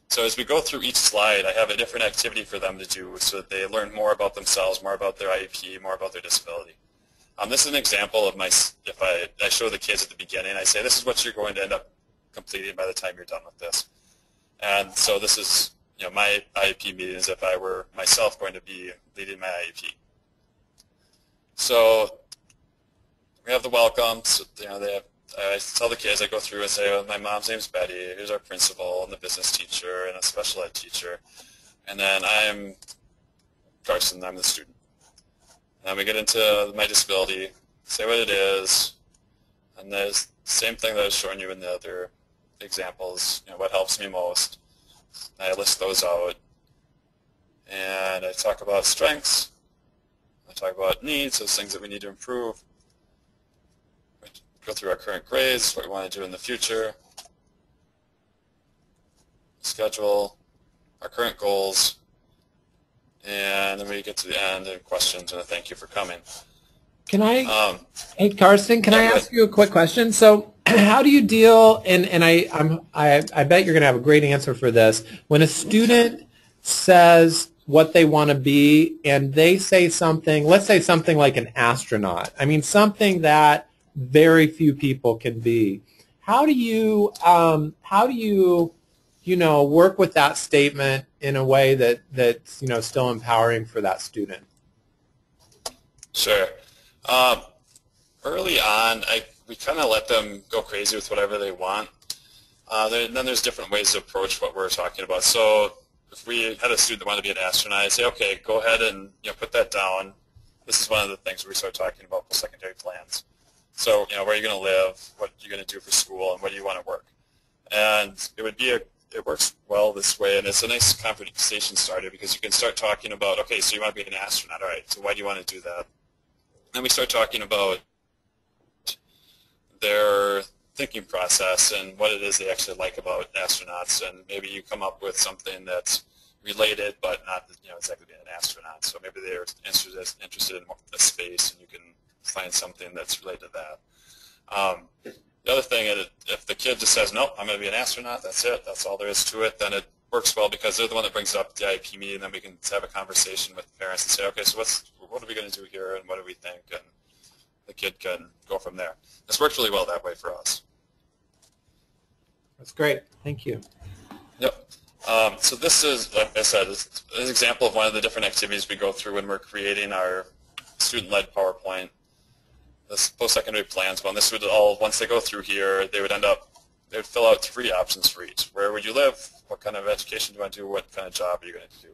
So as we go through each slide, I have a different activity for them to do so that they learn more about themselves, more about their IEP, more about their disability. This is an example of if I show the kids at the beginning, I say, this is what you're going to end up completing by the time you're done with this. And so this is, my IEP meeting as if I were myself going to be leading my IEP. So we have the welcome. So, I tell the kids, I go through and say, oh, my mom's name's Betty, here's our principal and the business teacher and a special ed teacher. And then I'm Karsten, I'm the student. And then we get into my disability, say what it is, and there's the same thing that I was showing you in the other examples, what helps me most. And I list those out. And I talk about strengths, I talk about needs, those things that we need to improve. Go through our current grades, what we want to do in the future, schedule, our current goals, and then we get to the end and questions and a thank you for coming. Can I, hey Karsten, can I ask you a quick question? So how do you deal, and I bet you're going to have a great answer for this, when a student says what they want to be and they say something, let's say something like an astronaut, I mean something that very few people can be. How do you work with that statement in a way that's still empowering for that student? Sure. Early on, we kind of let them go crazy with whatever they want. Then there's different ways to approach what we're talking about. So if we had a student that wanted to be an astronaut, I'd say, okay, go ahead and put that down. This is one of the things where we start talking about post-secondary plans. So where are you going to live, what you're going to do for school, and where do you want to work? And it works well this way, and it's a nice conversation starter because you can start talking about, okay, so you want to be an astronaut, all right, so why do you want to do that? Then we start talking about their thinking process and what it is they actually like about astronauts, and maybe you come up with something that's related but not exactly being an astronaut. So maybe they're interested in the space, and you can find something that's related to that. The other thing is if the kid just says, nope, I'm going to be an astronaut, that's it, that's all there is to it, then it works well because they're the one that brings it up at the IEP meeting, and then we can have a conversation with parents and say, okay, so what are we going to do here, and what do we think, and the kid can go from there. This works really well that way for us. That's great. Thank you. Yep. So this is, like I said, is an example of one of the different activities we go through when we're creating our student-led PowerPoint. This post-secondary plans one. This would all, once they go through here, they would fill out 3 options for each. Where would you live? What kind of education do you want to do? What kind of job are you going to do?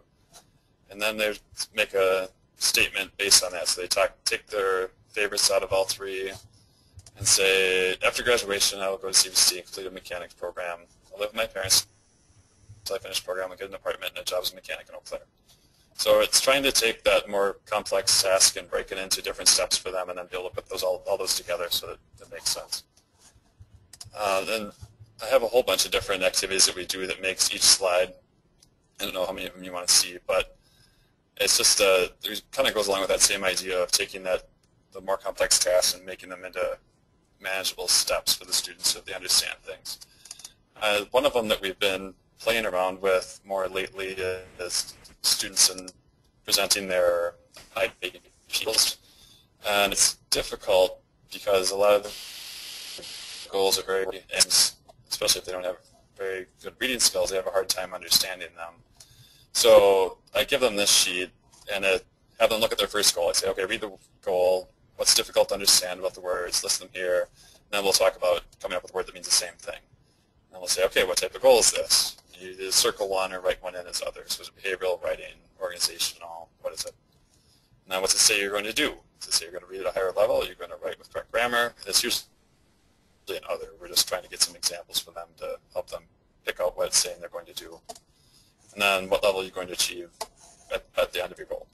And then they make a statement based on that. So they take their favorites out of all 3 and say, after graduation, I will go to CVC and complete a mechanics program. I'll live with my parents until I finish the program. I'll get an apartment and a job as a mechanic in Eau Claire. So it's trying to take that more complex task and break it into different steps for them, and then be able to put all those together so that it makes sense. Then I have a whole bunch of different activities that we do that makes each slide. I don't know how many of them you want to see, but it's just it kind of goes along with that same idea of taking the more complex tasks and making them into manageable steps for the students so they understand things. One of them that we've been playing around with more lately is students and presenting their IEPs, and it's difficult because a lot of the goals are very, and especially if they don't have very good reading skills, they have a hard time understanding them. So I give them this sheet and have them look at their first goal. I say, okay, read the goal. What's difficult to understand about the words? List them here. And then we'll talk about coming up with a word that means the same thing. And we'll say, okay, what type of goal is this? You either circle one or write one in as others. So it's behavioral, writing, organizational, what is it? Now what's it say you're going to do? Does it say you're going to read at a higher level? You're going to write with correct grammar? It's usually an other. We're just trying to get some examples for them to help them pick out what it's saying they're going to do. And then what level you're going to achieve at the end of your goal.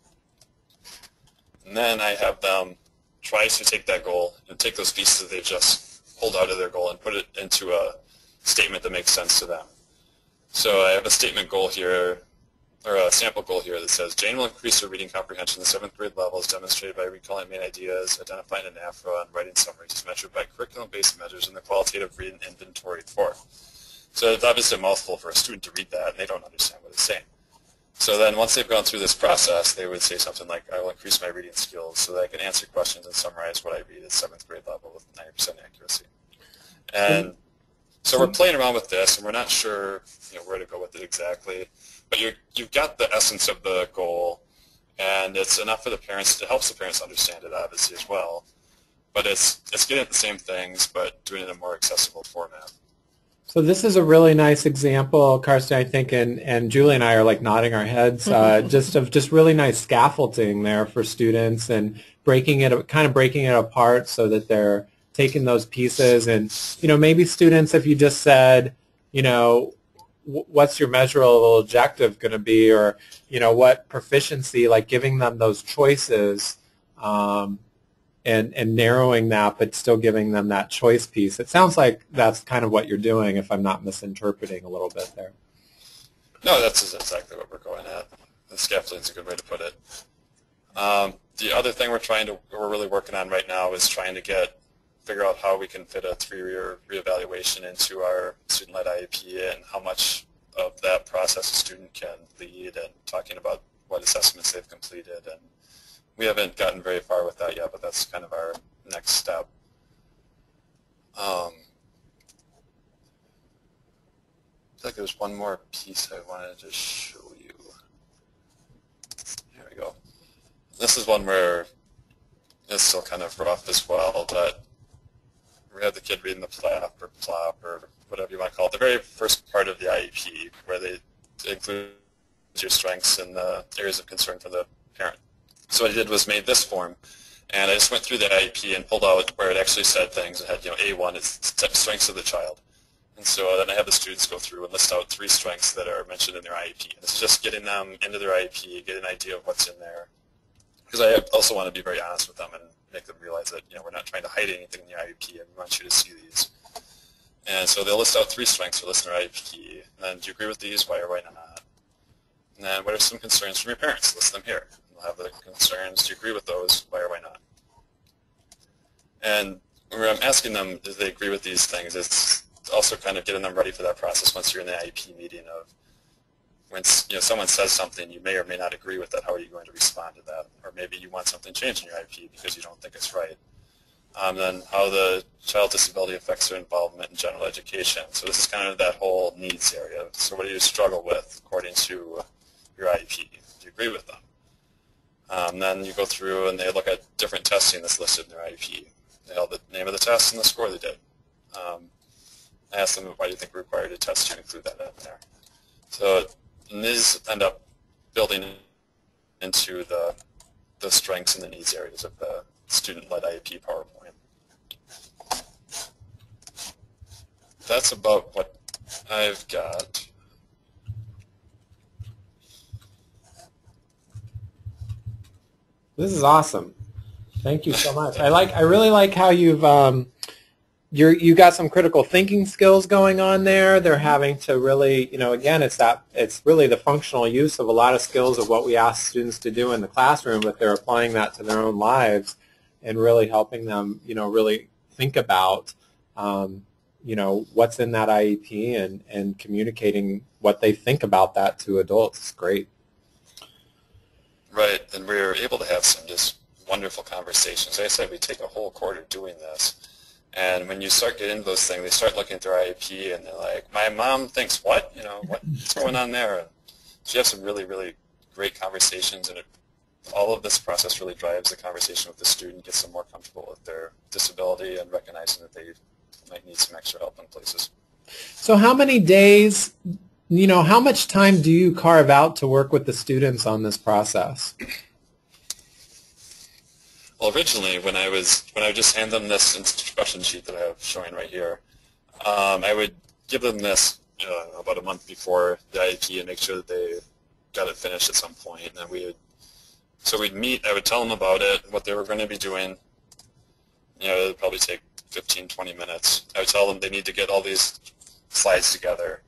And then I have them try to take that goal and take those pieces that they've just pulled out of their goal and put it into a statement that makes sense to them. So I have a statement goal here, or a sample goal here that says, Jane will increase her reading comprehension in the 7th grade level as demonstrated by recalling main ideas, identifying an AFRA, and writing summaries as measured by curriculum-based measures in the qualitative reading inventory 4. So it's obviously a mouthful for a student to read that, and they don't understand what it's saying. So then once they've gone through this process, they would say something like, I will increase my reading skills so that I can answer questions and summarize what I read at 7th grade level with 90% accuracy. And so we're playing around with this, and we're not sure where to go with it exactly. But you've got the essence of the goal, and it's enough for the parents. It helps the parents understand it, obviously, as well. But it's getting at the same things, but doing it in a more accessible format. So this is a really nice example, Karsten, I think, and Julie and I are like nodding our heads, just really nice scaffolding there for students and kind of breaking it apart so that they're taking those pieces. And maybe students, if you just said, what's your measurable objective going to be, or what proficiency, like giving them those choices and narrowing that, but still giving them that choice piece. It sounds like that's kind of what you're doing, if I'm not misinterpreting a little bit there. No, that's exactly what we're going at. The scaffolding is a good way to put it. The other thing we're really working on right now is trying to figure out how we can fit a 3-year reevaluation into our student-led IEP and how much of that process a student can lead, and talking about what assessments they've completed. And we haven't gotten very far with that yet, but that's kind of our next step. I feel like there's one more piece I wanted to show you. Here we go. This is one where it's still kind of rough as well, but we have the kid reading the plop or whatever you want to call it, the very first part of the IEP, where they include your strengths and the areas of concern for the parent. So what I did was made this form, and I just went through the IEP and pulled out where it actually said things. It had, A1 is strengths of the child. And so then I have the students go through and list out 3 strengths that are mentioned in their IEP. And this is just getting them into their IEP, get an idea of what's in there. Because I also want to be very honest with them and make them realize that, we're not trying to hide anything in the IEP, and we want you to see these. And so they'll list out 3 strengths for listener IEP. And then, do you agree with these? Why or why not? And then, what are some concerns from your parents? List them here. We'll have the concerns. Do you agree with those? Why or why not? And when I'm asking them if they agree with these things, it's also kind of getting them ready for that process once you're in the IEP meeting of when someone says something you may or may not agree with that, how are you going to respond to that? Or maybe you want something changed in your IEP because you don't think it's right. Then how the child disability affects their involvement in general education. So this is kind of that whole needs area. So what do you struggle with according to your IEP? Do you agree with them? Then you go through and they look at different testing that's listed in their IEP. They know the name of the test and the score they did. I asked them, why do you think we're required to test to include that in there? So these end up building into the strengths and the needs areas of the student-led IEP PowerPoint. That's about what I've got. This is awesome. Thank you so much. I really like how you've you got some critical thinking skills going on there. They're having to really, again, it's really the functional use of a lot of skills of what we ask students to do in the classroom, but they're applying that to their own lives and really helping them, really think about, what's in that IEP and communicating what they think about that to adults. It's great. Right, and we were able to have some just wonderful conversations. Like I said, we take a whole quarter doing this. And when you start getting into those things, they start looking at their IEP and they're like, my mom thinks what? What's going on there? And so you have some really, really great conversations, and all of this process really drives the conversation with the student, gets them more comfortable with their disability and recognizing that they might need some extra help in places. So how many days, how much time do you carve out to work with the students on this process? Well, originally, when I would just hand them this instruction sheet that I have showing right here, I would give them this about a month before the IEP and make sure that they got it finished at some point. And then we'd meet. I would tell them about it, what they were going to be doing. It would probably take 15, 20 minutes. I would tell them they need to get all these slides together.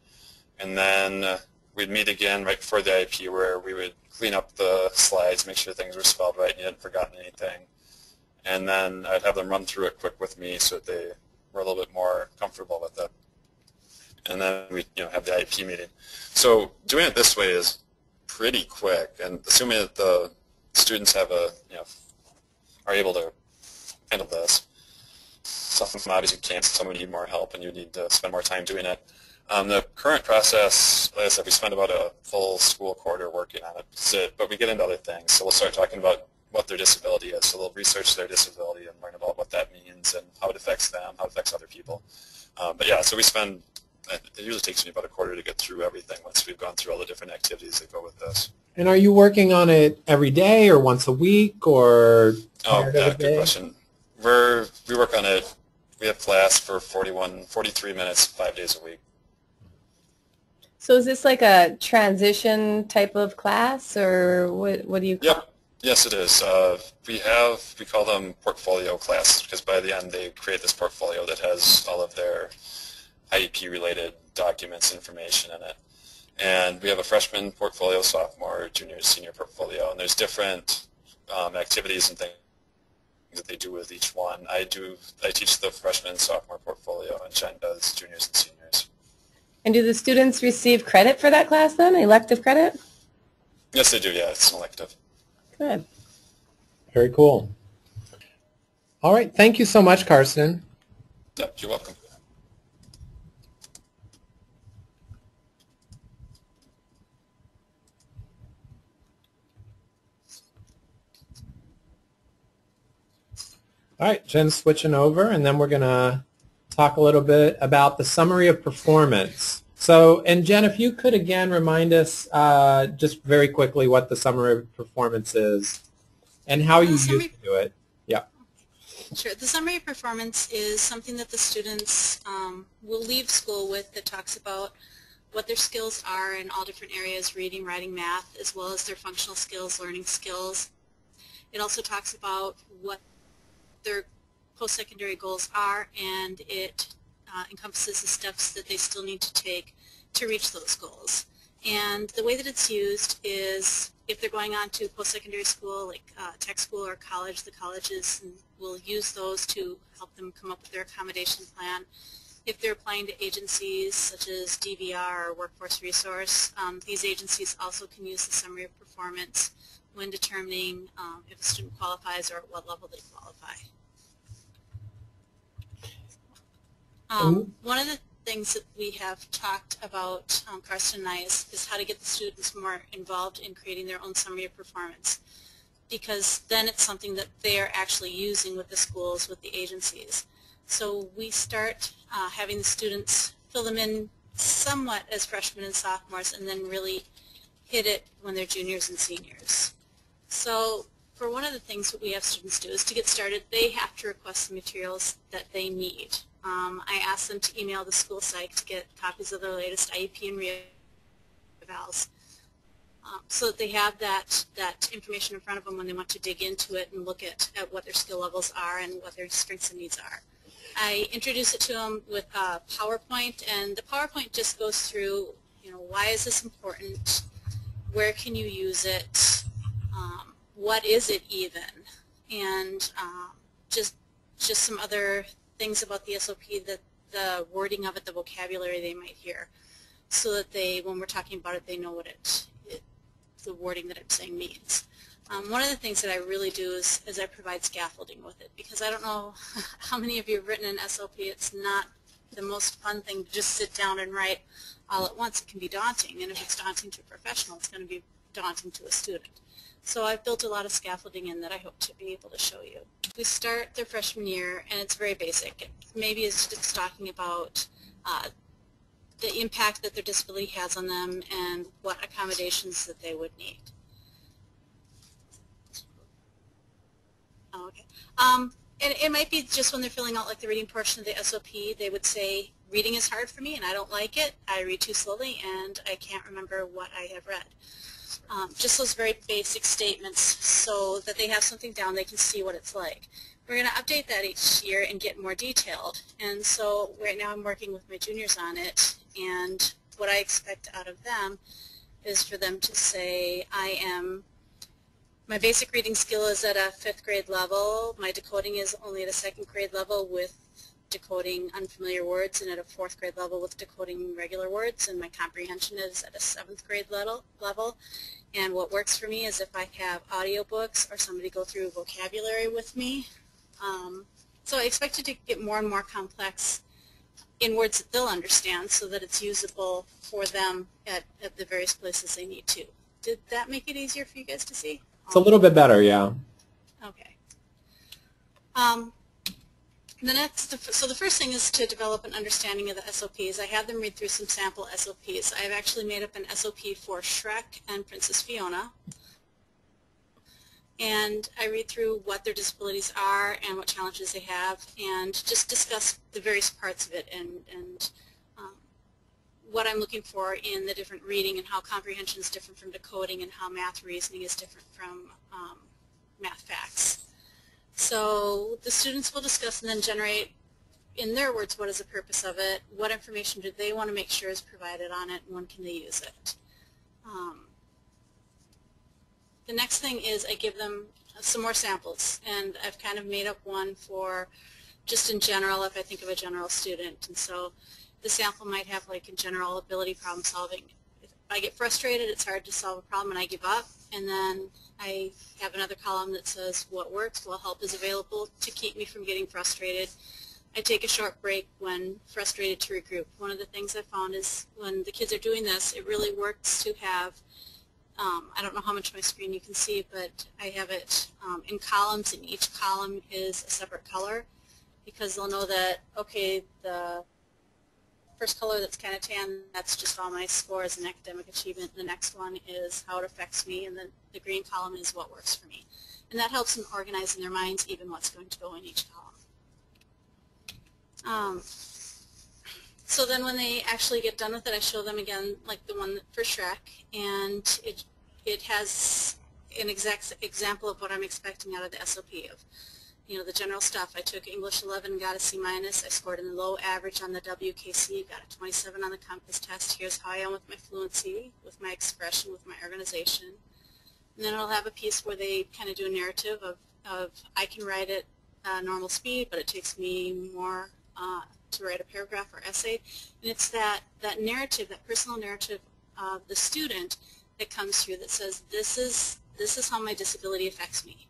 And then we'd meet again right before the IEP where we would clean up the slides, make sure things were spelled right and you hadn't forgotten anything. And then I'd have them run through it quick with me so that they were a little bit more comfortable with it. And then we have the IEP meeting. So doing it this way is pretty quick, and assuming that the students have are able to handle this. Some obviously can't, some would need more help and you need to spend more time doing it. The current process, like I said, we spend about a full school quarter working on it, but we get into other things. So we'll start talking about what their disability is. So they'll research their disability and learn about what that means and how it affects them, how it affects other people. But yeah, so it usually takes me about a quarter to get through everything once we've gone through all the different activities that go with this. And are you working on it every day or once a week or? Oh, yeah, good question. We work on it, we have class for 43 minutes, 5 days a week. So is this like a transition type of class, or what do you call it? Yep. Yes, it is. We call them portfolio classes because by the end they create this portfolio that has all of their IEP-related documents, information in it. And we have a freshman portfolio, sophomore, junior, senior portfolio, and there's different activities and things that they do with each one. I teach the freshman, sophomore portfolio, and Jen does juniors and seniors. And do the students receive credit for that class then, elective credit? Yes, they do. Yeah, it's an elective. Good. Very cool. All right. Thank you so much, Karsten. Yep, you're welcome. All right, Jen's switching over, and then we're going to talk a little bit about the summary of performance. So, and Jen, if you could again remind us just very quickly what the summary of performance is and how you used to do it. Yeah. Sure. The summary of performance is something that the students will leave school with that talks about what their skills are in all different areas, reading, writing, math, as well as their functional skills, learning skills. It also talks about what their post-secondary goals are, and it encompasses the steps that they still need to take to reach those goals. And the way that it's used is if they're going on to post-secondary school, like tech school or college, the colleges will use those to help them come up with their accommodation plan. If they're applying to agencies such as DVR or Workforce Resource, these agencies also can use the summary of performance when determining if a student qualifies or at what level they qualify. One of the things that we have talked about, Karsten and I, is how to get the students more involved in creating their own summary of performance, because then it's something that they're actually using with the schools, with the agencies. So we start having the students fill them in somewhat as freshmen and sophomores, and then really hit it when they're juniors and seniors. So for one of the things that we have students do is to get started, they have to request the materials that they need. I ask them to email the school psych to get copies of their latest IEP and re-evals, so that they have that information in front of them when they want to dig into it and look at what their skill levels are and what their strengths and needs are. I introduce it to them with a PowerPoint, and the PowerPoint just goes through, why is this important, where can you use it, what is it even, and just some other things about the SOP, the wording of it, the vocabulary they might hear, so that they, when we're talking about it, they know what the wording that I'm saying means. One of the things that I really do is I provide scaffolding with it, because I don't know how many of you have written an SOP. It's not the most fun thing to just sit down and write all at once. It can be daunting, and if it's daunting to a professional, it's going to be daunting to a student. So I've built a lot of scaffolding in that I hope to be able to show you. We start their freshman year, and it's very basic. Maybe it's just talking about the impact that their disability has on them and what accommodations that they would need. Oh, okay. And it might be just when they're filling out like the reading portion of the SOP, they would say, reading is hard for me and I don't like it. I read too slowly and I can't remember what I have read. Just those very basic statements so that they have something down, they can see what it's like. We're going to update that each year and get more detailed. And so right now I'm working with my juniors on it, and what I expect out of them is for them to say, my basic reading skill is at a 5th grade level, my decoding is only at a 2nd grade level with decoding unfamiliar words, and at a 4th grade level with decoding regular words, and my comprehension is at a 7th grade level. And what works for me is if I have audiobooks or somebody go through vocabulary with me. So I expect it to get more and more complex in words that they'll understand so that it's usable for them at the various places they need to. Did that make it easier for you guys to see? It's a little bit better, yeah. Okay. So the first thing is to develop an understanding of the SOPs. I have them read through some sample SOPs. I have actually made up an SOP for Shrek and Princess Fiona. And I read through what their disabilities are and what challenges they have, and just discuss the various parts of it and what I'm looking for in the different reading and how comprehension is different from decoding and how math reasoning is different from math facts. So the students will discuss and then generate, in their words, what is the purpose of it, what information do they want to make sure is provided on it, and when can they use it. The next thing is I give them some more samples, and I've kind of made up one for just in general if I think of a general student. And so the sample might have like a general ability problem solving. If I get frustrated, it's hard to solve a problem and I give up, and then I have another column that says what works, well, help is available to keep me from getting frustrated. I take a short break when frustrated to regroup. One of the things I found is when the kids are doing this, it really works to have I don't know how much of my screen you can see, but I have it in columns, and each column is a separate color. because they'll know that, okay, the first color that's kind of tan, that's just all my scores and academic achievement. The next one is how it affects me, and then the green column is what works for me. And that helps them organize in their minds even what's going to go in each column. So then when they actually get done with it, I show them again, like the one for Shrek, and it has an exact example of what I'm expecting out of the SOP of, you know, the general stuff. I took English 11, got a C-. I scored in the low average on the WKC, got a 27 on the compass test. Here's how I am with my fluency, with my expression, with my organization. And then I'll have a piece where they kind of do a narrative of I can write at normal speed, but it takes me more to write a paragraph or essay. And it's that narrative, that personal narrative of the student that comes through that says, this is how my disability affects me.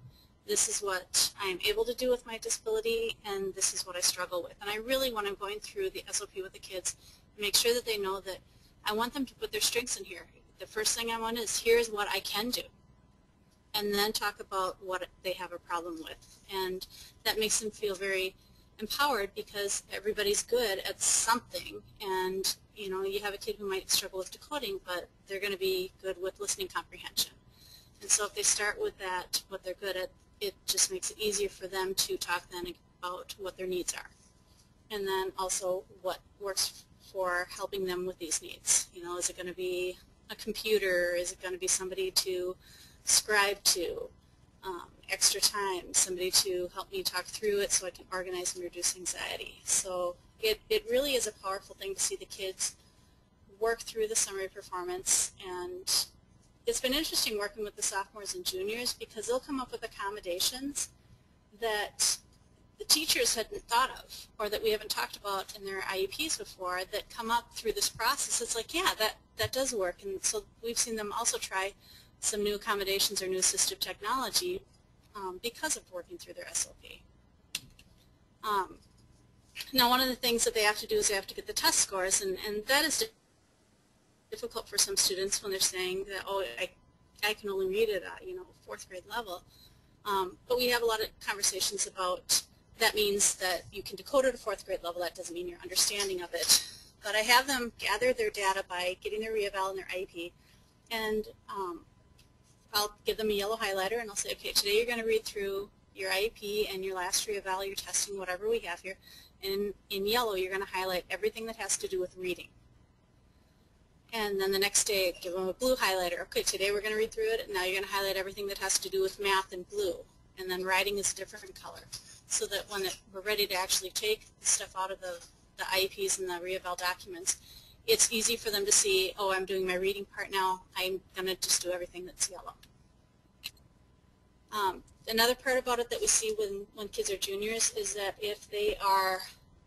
This is what I am able to do with my disability, and this is what I struggle with. And I really, when I'm going through the SOP with the kids, make sure that they know that I want them to put their strengths in here. The first thing I want is, here's what I can do. And then talk about what they have a problem with. And that makes them feel very empowered, because everybody's good at something. And, you know, you have a kid who might struggle with decoding, but they're going to be good with listening comprehension. And so if they start with that, what they're good at, it just makes it easier for them to talk then about what their needs are. And then also what works for helping them with these needs. You know, is it going to be a computer? Is it going to be somebody to scribe to, extra time, somebody to help me talk through it so I can organize and reduce anxiety. So it really is a powerful thing to see the kids work through the summary performance. And it's been interesting working with the sophomores and juniors, because they'll come up with accommodations that the teachers hadn't thought of, or that we haven't talked about in their IEPs before, that come up through this process. It's like, yeah, that does work. And so we've seen them also try some new accommodations or new assistive technology because of working through their SOP. Now, one of the things that they have to do is they have to get the test scores, and that is difficult for some students when they're saying that, oh, I can only read it at, you know, 4th grade level. But we have a lot of conversations about that means that you can decode at a 4th grade level. That doesn't mean your understanding of it. But I have them gather their data by getting their re-eval and their IEP, and I'll give them a yellow highlighter, and I'll say, okay, today you're going to read through your IEP and your last re-eval, your testing, whatever we have here. And in yellow, you're going to highlight everything that has to do with reading. And then the next day, give them a blue highlighter. Okay, today we're going to read through it, and now you're going to highlight everything that has to do with math in blue. And then writing is a different color, so that when we're ready to actually take the stuff out of the IEPs and the re-eval documents, it's easy for them to see, oh, I'm doing my reading part now. I'm going to just do everything that's yellow. Another part about it that we see when kids are juniors is that if they are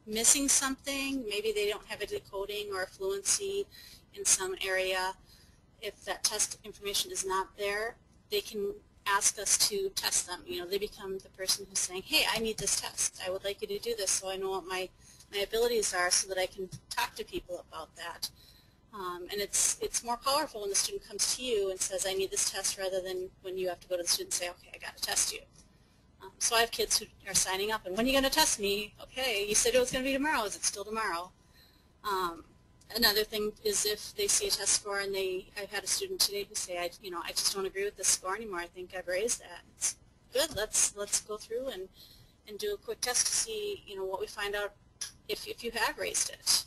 missing something, maybe they don't have a decoding or a fluency in some area, if that test information is not there, they can ask us to test them. You know, they become the person who's saying, hey, I need this test. I would like you to do this so I know what my abilities are, so that I can talk to people about that. And it's more powerful when the student comes to you and says, I need this test, rather than when you have to go to the student and say, okay, I got to test you. So I have kids who are signing up, and when are you going to test me? Okay, you said it was going to be tomorrow. Is it still tomorrow? Another thing is if they see a test score, and I've had a student today who say, I just don't agree with this score anymore. I think I've raised that. It's good. Let's go through and do a quick test to see, what we find out if you have raised it.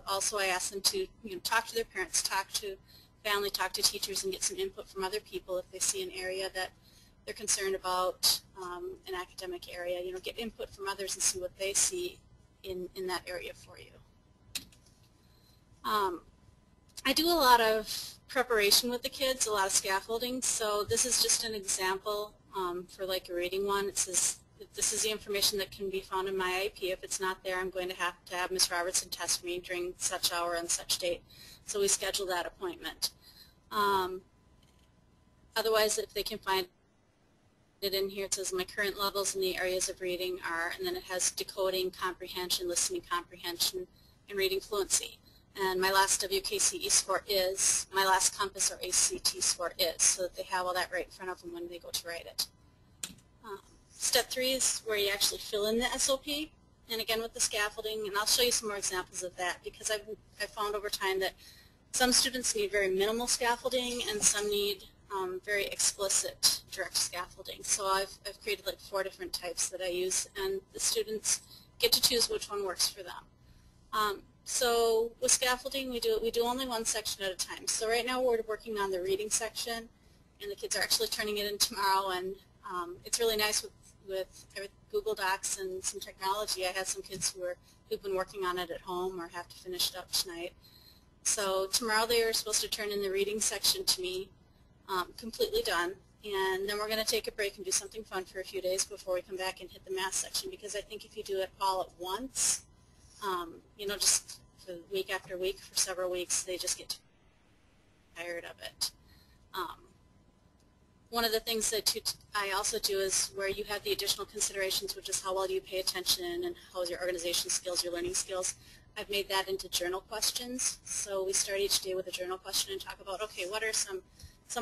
Also, I ask them to talk to their parents, talk to family, talk to teachers, and get some input from other people if they see an area that they're concerned about, an academic area. Get input from others and see what they see in that area for you. I do a lot of preparation with the kids, a lot of scaffolding. So this is just an example for like a reading one. It says, this is the information that can be found in my IEP. If it's not there, I'm going to have Ms. Robertson test me during such hour and such date. So we schedule that appointment. Otherwise, if they can find it in here, it says my current levels in the areas of reading are, and then it has decoding, comprehension, listening comprehension, and reading fluency. And my last WKCE score is, my last compass or ACT score is, so that they have all that right in front of them when they go to write it. Step 3 is where you actually fill in the SOP, and again with the scaffolding, and I'll show you some more examples of that because I've found over time that some students need very minimal scaffolding and some need very explicit direct scaffolding. So I've created like 4 different types that I use, and the students get to choose which one works for them. So with scaffolding, we do only one section at a time. So right now we're working on the reading section, and the kids are actually turning it in tomorrow, and it's really nice with Google Docs and some technology. I had some kids who've been working on it at home or have to finish it up tonight. So tomorrow they are supposed to turn in the reading section to me, completely done, and then we're going to take a break and do something fun for a few days before we come back and hit the math section, because I think if you do it all at once, you know, just for week after week for several weeks, they just get tired of it. One of the things that I also do is where you have the additional considerations, which is how well do you pay attention and how is your organization skills, your learning skills. I've made that into journal questions. So we start each day with a journal question and talk about, okay, what are some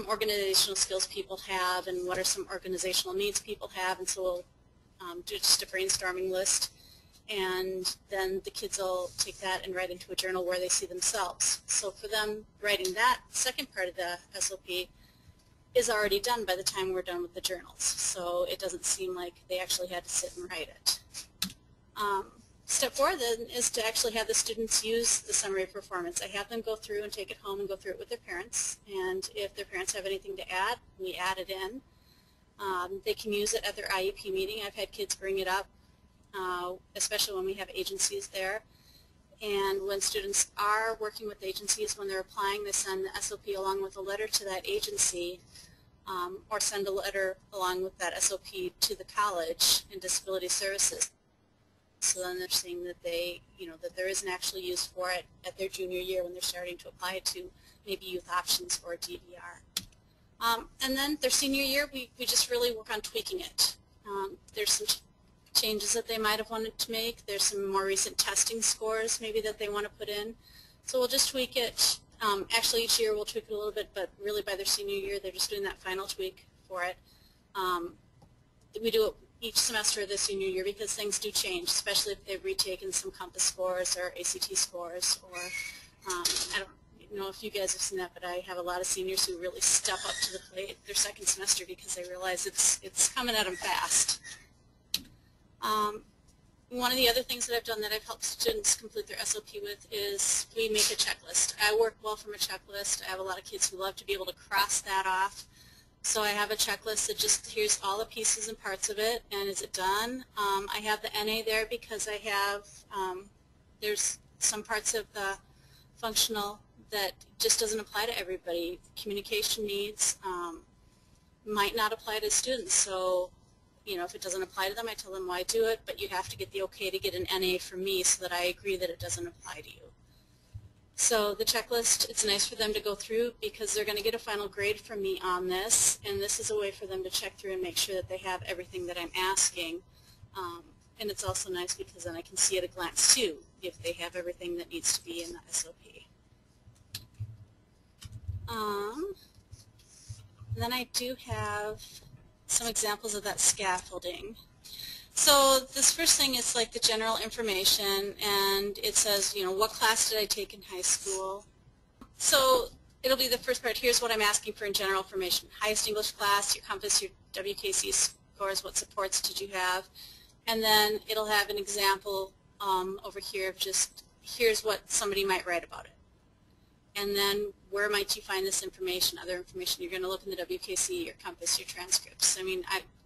organizational skills people have and what are some organizational needs people have, and so we'll do just a brainstorming list, and then the kids will take that and write into a journal where they see themselves. So for them, writing that second part of the SOP is already done by the time we're done with the journals, so it doesn't seem like they actually had to sit and write it. Step 4 then is to actually have the students use the summary of performance. I have them go through and take it home and go through it with their parents, and if their parents have anything to add, we add it in. They can use it at their IEP meeting. I've had kids bring it up, especially when we have agencies there. And when students are working with agencies, when they're applying, they send the SOP along with a letter to that agency, or send a letter along with that SOP to the college and disability services. So then they're seeing that that there is an actual use for it at their junior year when they're starting to apply it to maybe youth options or DVR. And then their senior year, we just really work on tweaking it. There's some changes that they might have wanted to make. There's some more recent testing scores maybe that they want to put in. So we'll just tweak it. Actually, each year we'll tweak it a little bit, but really by their senior year, they're just doing that final tweak for it. We do it each semester of the senior year because things do change, especially if they've retaken some Compass scores or ACT scores, or I don't know if you guys have seen that, but I have a lot of seniors who really step up to the plate their second semester because they realize it's coming at them fast. One of the other things that I've done that I've helped students complete their SOP with is we make a checklist. I work well from a checklist. I have a lot of kids who love to be able to cross that off. So I have a checklist that just, here's all the pieces and parts of it, and is it done? I have the NA there because I have, there's some parts of the functional that just doesn't apply to everybody. Communication needs might not apply to students, so if it doesn't apply to them, I tell them why I do it, but you have to get the okay to get an NA from me so that I agree that it doesn't apply to you. So the checklist, it's nice for them to go through because they're going to get a final grade from me on this, and this is a way for them to check through and make sure that they have everything that I'm asking. And it's also nice because then I can see at a glance, too, if they have everything that needs to be in the SOP. Then I do have some examples of that scaffolding. So this first thing is like the general information, and it says, what class did I take in high school? So it'll be the first part. Here's what I'm asking for in general information. Highest English class, your Compass, your WKC scores, what supports did you have? And then it'll have an example over here of just, here's what somebody might write about it. And then where might you find this information, other information? You're going to look in the WKC, your Compass, your transcripts. I mean,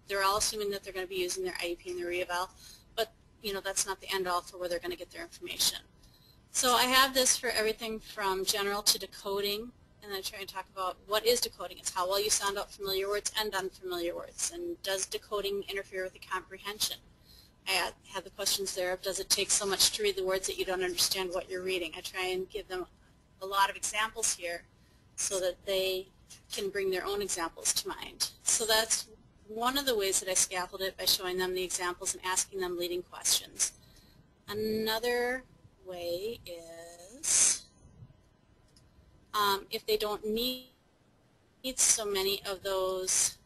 they're all assuming that they're going to be using their IEP and their re-eval, but that's not the end-all for where they're going to get their information. So I have this for everything from general to decoding, and I try and talk about what is decoding. It's how well you sound out familiar words and unfamiliar words, and does decoding interfere with the comprehension? I have the questions there of, does it take so much to read the words that you don't understand what you're reading? I try and give them a lot of examples here so that they can bring their own examples to mind. So that's one of the ways that I scaffold it, by showing them the examples and asking them leading questions. Another way is if they don't need so many of those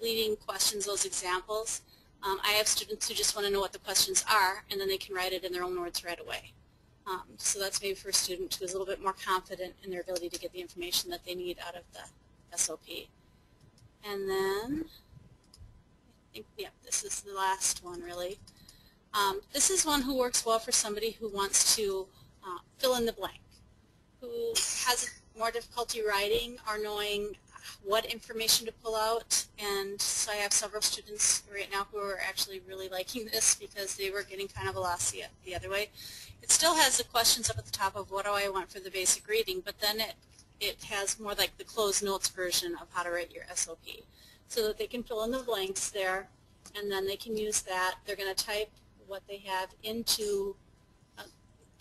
leading questions, those examples, I have students who just want to know what the questions are, and then they can write it in their own words right away. So that's maybe for a student who is a little bit more confident in their ability to get the information that they need out of the SOP. And then, I think, yeah, this is the last one really. This is one who works well for somebody who wants to fill in the blank, who has more difficulty writing or knowing what information to pull out. And so I have several students right now who are actually really liking this because they were getting kind of lost the other way. It still has the questions up at the top of what do I want for the basic reading, but then it has more like the closed notes version of how to write your SOP, so that they can fill in the blanks there, and then they can use that. They're going to type what they have into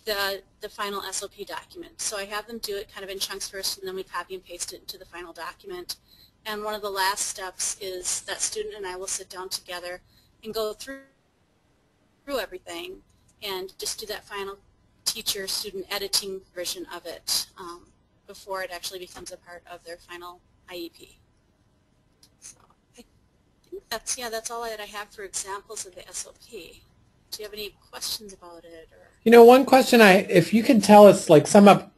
the final SOP document. So I have them do it kind of in chunks first, and then we copy and paste it into the final document. And one of the last steps is that student and I will sit down together and go through everything and just do that final teacher-student editing version of it before it actually becomes a part of their final IEP. So I think that's all that I have for examples of the SOP. Do you have any questions about it? Or? You know, one question if you can tell us, like, sum up,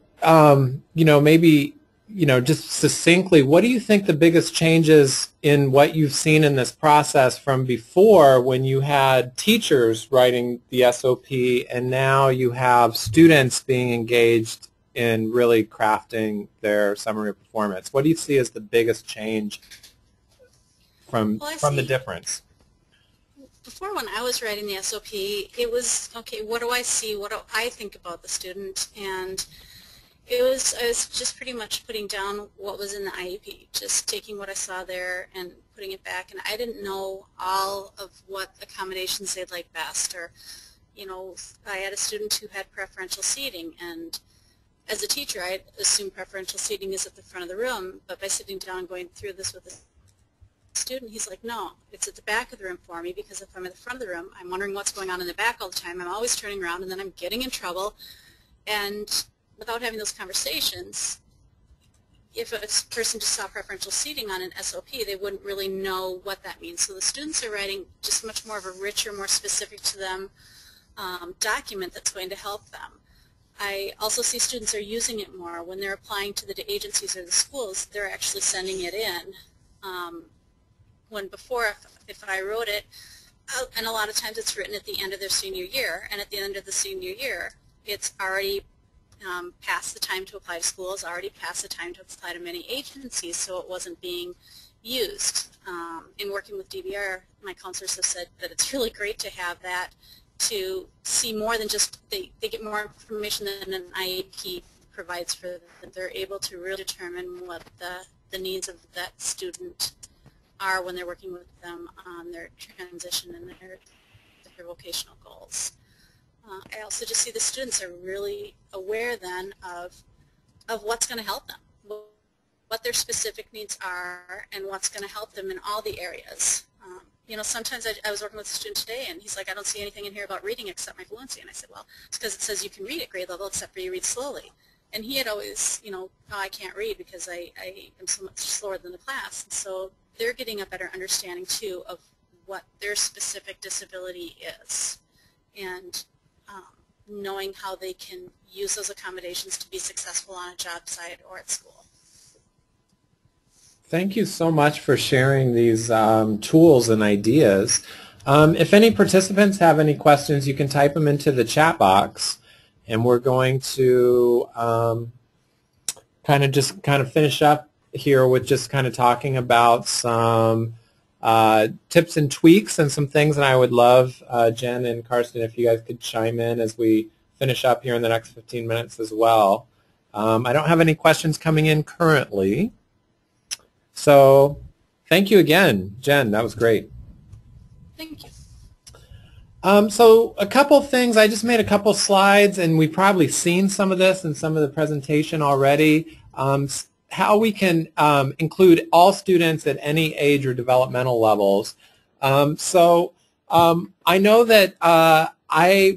you know, maybe, you know, just succinctly, what do you think the biggest changes in what you've seen in this process from before, when you had teachers writing the SOP and now you have students being engaged in really crafting their summary of performance? What do you see as the biggest change from the difference? Before, when I was writing the SOP, it was, okay, what do I see, what do I think about the student? And I was just pretty much putting down what was in the IEP, just taking what I saw there and putting it back. And I didn't know all of what accommodations they'd like best. Or, you know, I had a student who had preferential seating, and as a teacher, I assumed preferential seating is at the front of the room. But by sitting down and going through this with the student, he's like, no, it's at the back of the room for me, because if I'm at the front of the room, I'm wondering what's going on in the back all the time. I'm always turning around, and then I'm getting in trouble. And without having those conversations, if a person just saw preferential seating on an SOP, they wouldn't really know what that means. So the students are writing just much more of a richer, more specific to them document that's going to help them. I also see students are using it more. When they're applying to the agencies or the schools, they're actually sending it in. When before, if I wrote it, and a lot of times it's written at the end of their senior year, and at the end of the senior year, it's already past the time to apply to schools, already past the time to apply to many agencies, so it wasn't being used. In working with DBR, my counselors have said that it's really great to have that, to see more than just, they get more information than an IEP provides for them. They're able to really determine what the needs of that student are when they're working with them on their transition and their vocational goals. I also just see the students are really aware then of what's going to help them, what their specific needs are, and what's going to help them in all the areas. You know, sometimes I was working with a student today, and he's like, I don't see anything in here about reading except my fluency. And I said, well, it's because it says you can read at grade level except for you read slowly. And he had always, you know, oh, I can't read because I am so much slower than the class. And so they're getting a better understanding, too, of what their specific disability is, and knowing how they can use those accommodations to be successful on a job site or at school. Thank you so much for sharing these tools and ideas. If any participants have any questions, you can type them into the chat box, and we're going to kind of finish up here with just kind of talking about some tips and tweaks and some things, and I would love, Jen and Karsten, if you guys could chime in as we finish up here in the next 15 minutes as well. I don't have any questions coming in currently, so thank you again, Jen. That was great. Thank you. So a couple things. I just made a couple slides, and we've probably seen some of this in some of the presentation already. How we can include all students at any age or developmental levels. I know that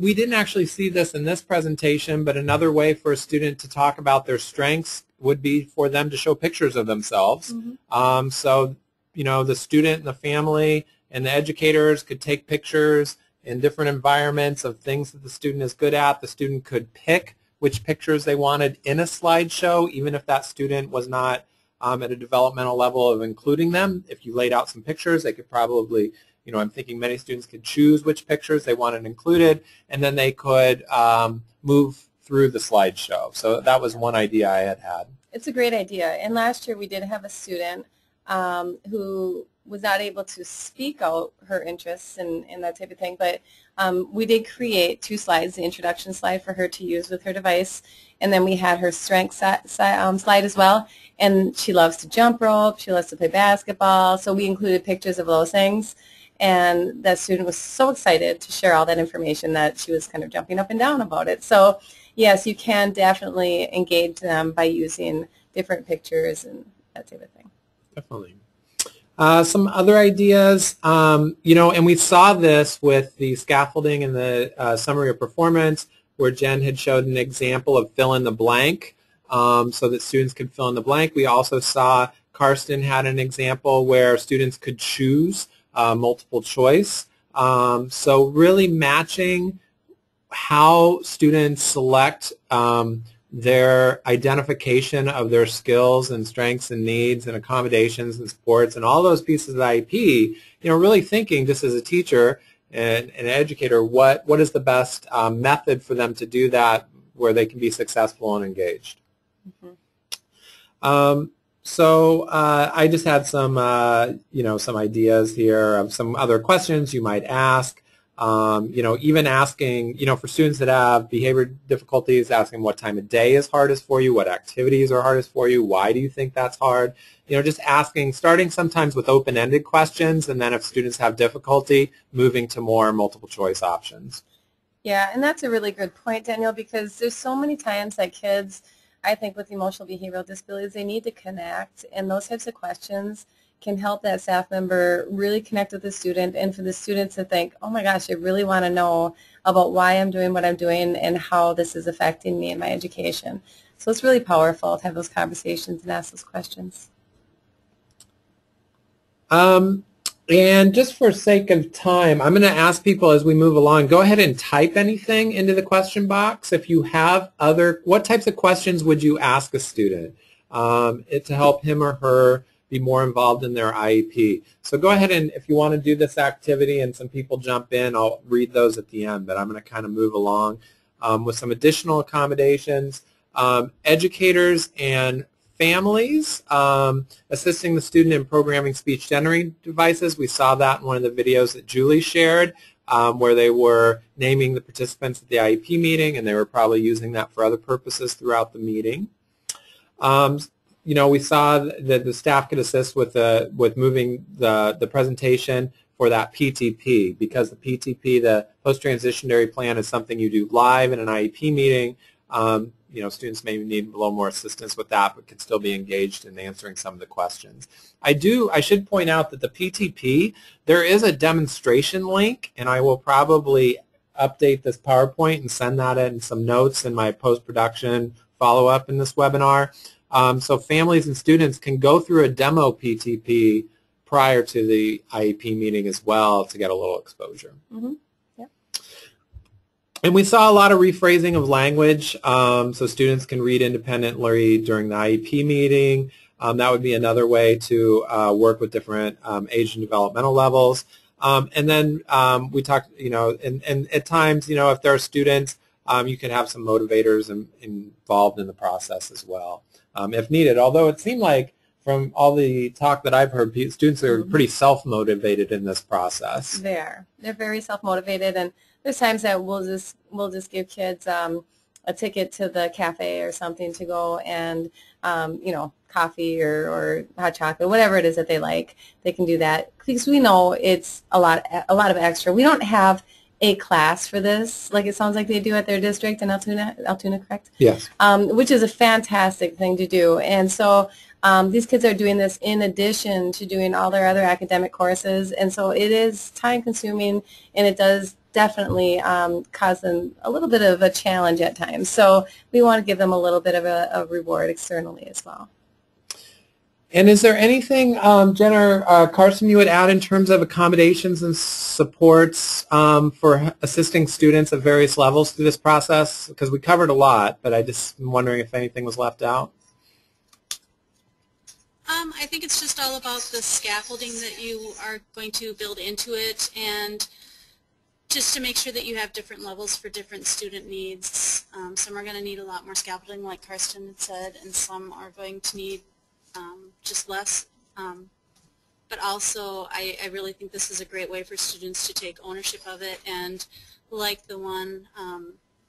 we didn't actually see this in this presentation, but another way for a student to talk about their strengths would be for them to show pictures of themselves. Mm-hmm. So, you know, the student and the family and the educators could take pictures in different environments of things that the student is good at. The student could pick which pictures they wanted in a slideshow, even if that student was not at a developmental level of including them. If you laid out some pictures, they could probably, I'm thinking many students could choose which pictures they wanted included, and then they could move through the slideshow. So that was one idea I had. It's a great idea. And last year we did have a student who was not able to speak out her interests and that type of thing, but we did create 2 slides, the introduction slide for her to use with her device, and then we had her strength slide as well. And she loves to jump rope, she loves to play basketball, so we included pictures of those things. And that student was so excited to share all that information that she was kind of jumping up and down about it. So yes, you can definitely engage them by using different pictures and that type of thing. Definitely. Some other ideas, and we saw this with the scaffolding and the summary of performance, where Jen had showed an example of fill in the blank, so that students could fill in the blank. We also saw Karsten had an example where students could choose multiple choice. So really matching how students select their identification of their skills and strengths and needs and accommodations and supports and all those pieces of IEP, really thinking just as a teacher and an educator, what is the best method for them to do that where they can be successful and engaged. Mm-hmm. So I just had some, some ideas here of some other questions you might ask. Even asking, for students that have behavior difficulties, asking what time of day is hardest for you, what activities are hardest for you, why do you think that's hard? Just asking, starting sometimes with open-ended questions, and then if students have difficulty, moving to more multiple choice options. Yeah, and that's a really good point, Daniel, because there's so many times that kids, I think with emotional behavioral disabilities, they need to connect, and those types of questions can help that staff member really connect with the student, and for the students to think, oh my gosh, I really want to know about why I'm doing what I'm doing and how this is affecting me in my education. So it's really powerful to have those conversations and ask those questions. And just for sake of time, I'm going to ask people as we move along, go ahead and type anything into the question box. If you have what types of questions would you ask a student to help him or her be more involved in their IEP? So go ahead, and if you want to do this activity and some people jump in, I'll read those at the end, but I'm going to kind of move along with some additional accommodations. Educators and families assisting the student in programming speech generating devices. We saw that in one of the videos that Julie shared, where they were naming the participants at the IEP meeting, and they were probably using that for other purposes throughout the meeting. We saw that the staff could assist with moving the presentation for that PTP, because the PTP, the post-transitionary plan, is something you do live in an IEP meeting. Students may need a little more assistance with that, but can still be engaged in answering some of the questions. I should point out that the PTP, there is a demonstration link, and I will probably update this PowerPoint and send that in some notes in my post-production follow-up in this webinar. So families and students can go through a demo PTP prior to the IEP meeting as well to get a little exposure. Mm-hmm. Yep. And we saw a lot of rephrasing of language, so students can read independently during the IEP meeting. That would be another way to work with different age and developmental levels. And then we talked, and at times, if there are students, you can have some motivators involved in the process as well, if needed. Although it seemed like from all the talk that I've heard, students are pretty self-motivated in this process. They're very self-motivated, and there's times that we'll just give kids a ticket to the cafe or something to go and coffee or hot chocolate, whatever it is that they like. They can do that because we know it's a lot of extra. We don't have a class for this, like it sounds like they do at their district in Altoona, correct? Yes. Which is a fantastic thing to do. And so these kids are doing this in addition to doing all their other academic courses, and so it is time consuming, and it does definitely cause them a little bit of a challenge at times. So we want to give them a little bit of a reward externally as well. And is there anything, Jen or Karsten, you would add in terms of accommodations and supports for assisting students at various levels through this process? Because we covered a lot, but I just am wondering if anything was left out. I think it's just all about the scaffolding that you are going to build into it, and just to make sure that you have different levels for different student needs. Some are going to need a lot more scaffolding, like Karsten had said, and some are going to need just less. But also, I really think this is a great way for students to take ownership of it, and like the one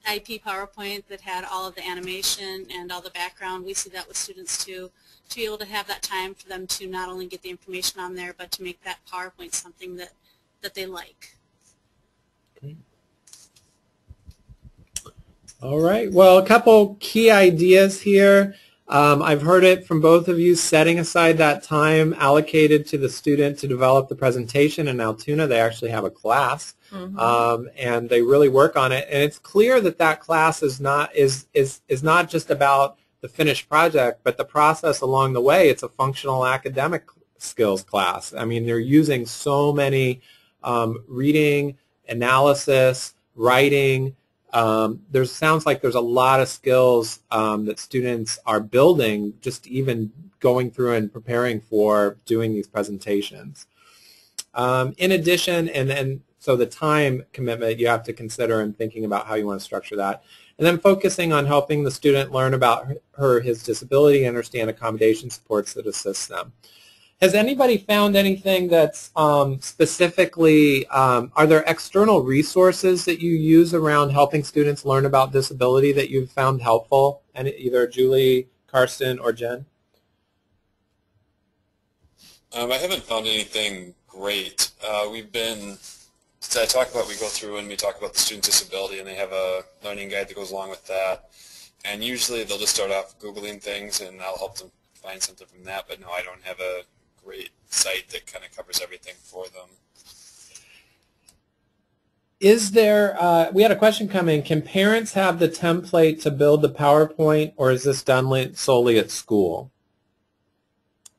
IEP PowerPoint that had all of the animation and all the background, we see that with students too, to be able to have that time for them to not only get the information on there, but to make that PowerPoint something that they like. Great. All right, well, a couple key ideas here. I've heard it from both of you, setting aside that time allocated to the student to develop the presentation. In Altoona, they actually have a class, and they really work on it. And it's clear that that class is not just about the finished project, but the process along the way. It's a functional academic skills class. I mean, they're using so many reading, analysis, writing. Sounds like there's a lot of skills that students are building just even going through and preparing for doing these presentations. In addition, and so the time commitment you have to consider in thinking about how you want to structure that. And then focusing on helping the student learn about his disability and understand accommodation supports that assist them. Has anybody found anything that's specifically, are there external resources that you use around helping students learn about disability that you've found helpful? And either Julie, Karsten, or Jen? I haven't found anything great. We go through and we talk about the student disability, and they have a learning guide that goes along with that. And usually they'll just start off Googling things, and I'll help them find something from that. But no, I don't have a great site that kind of covers everything for them. Is there, we had a question come in, can parents have the template to build the PowerPoint, or is this done solely at school?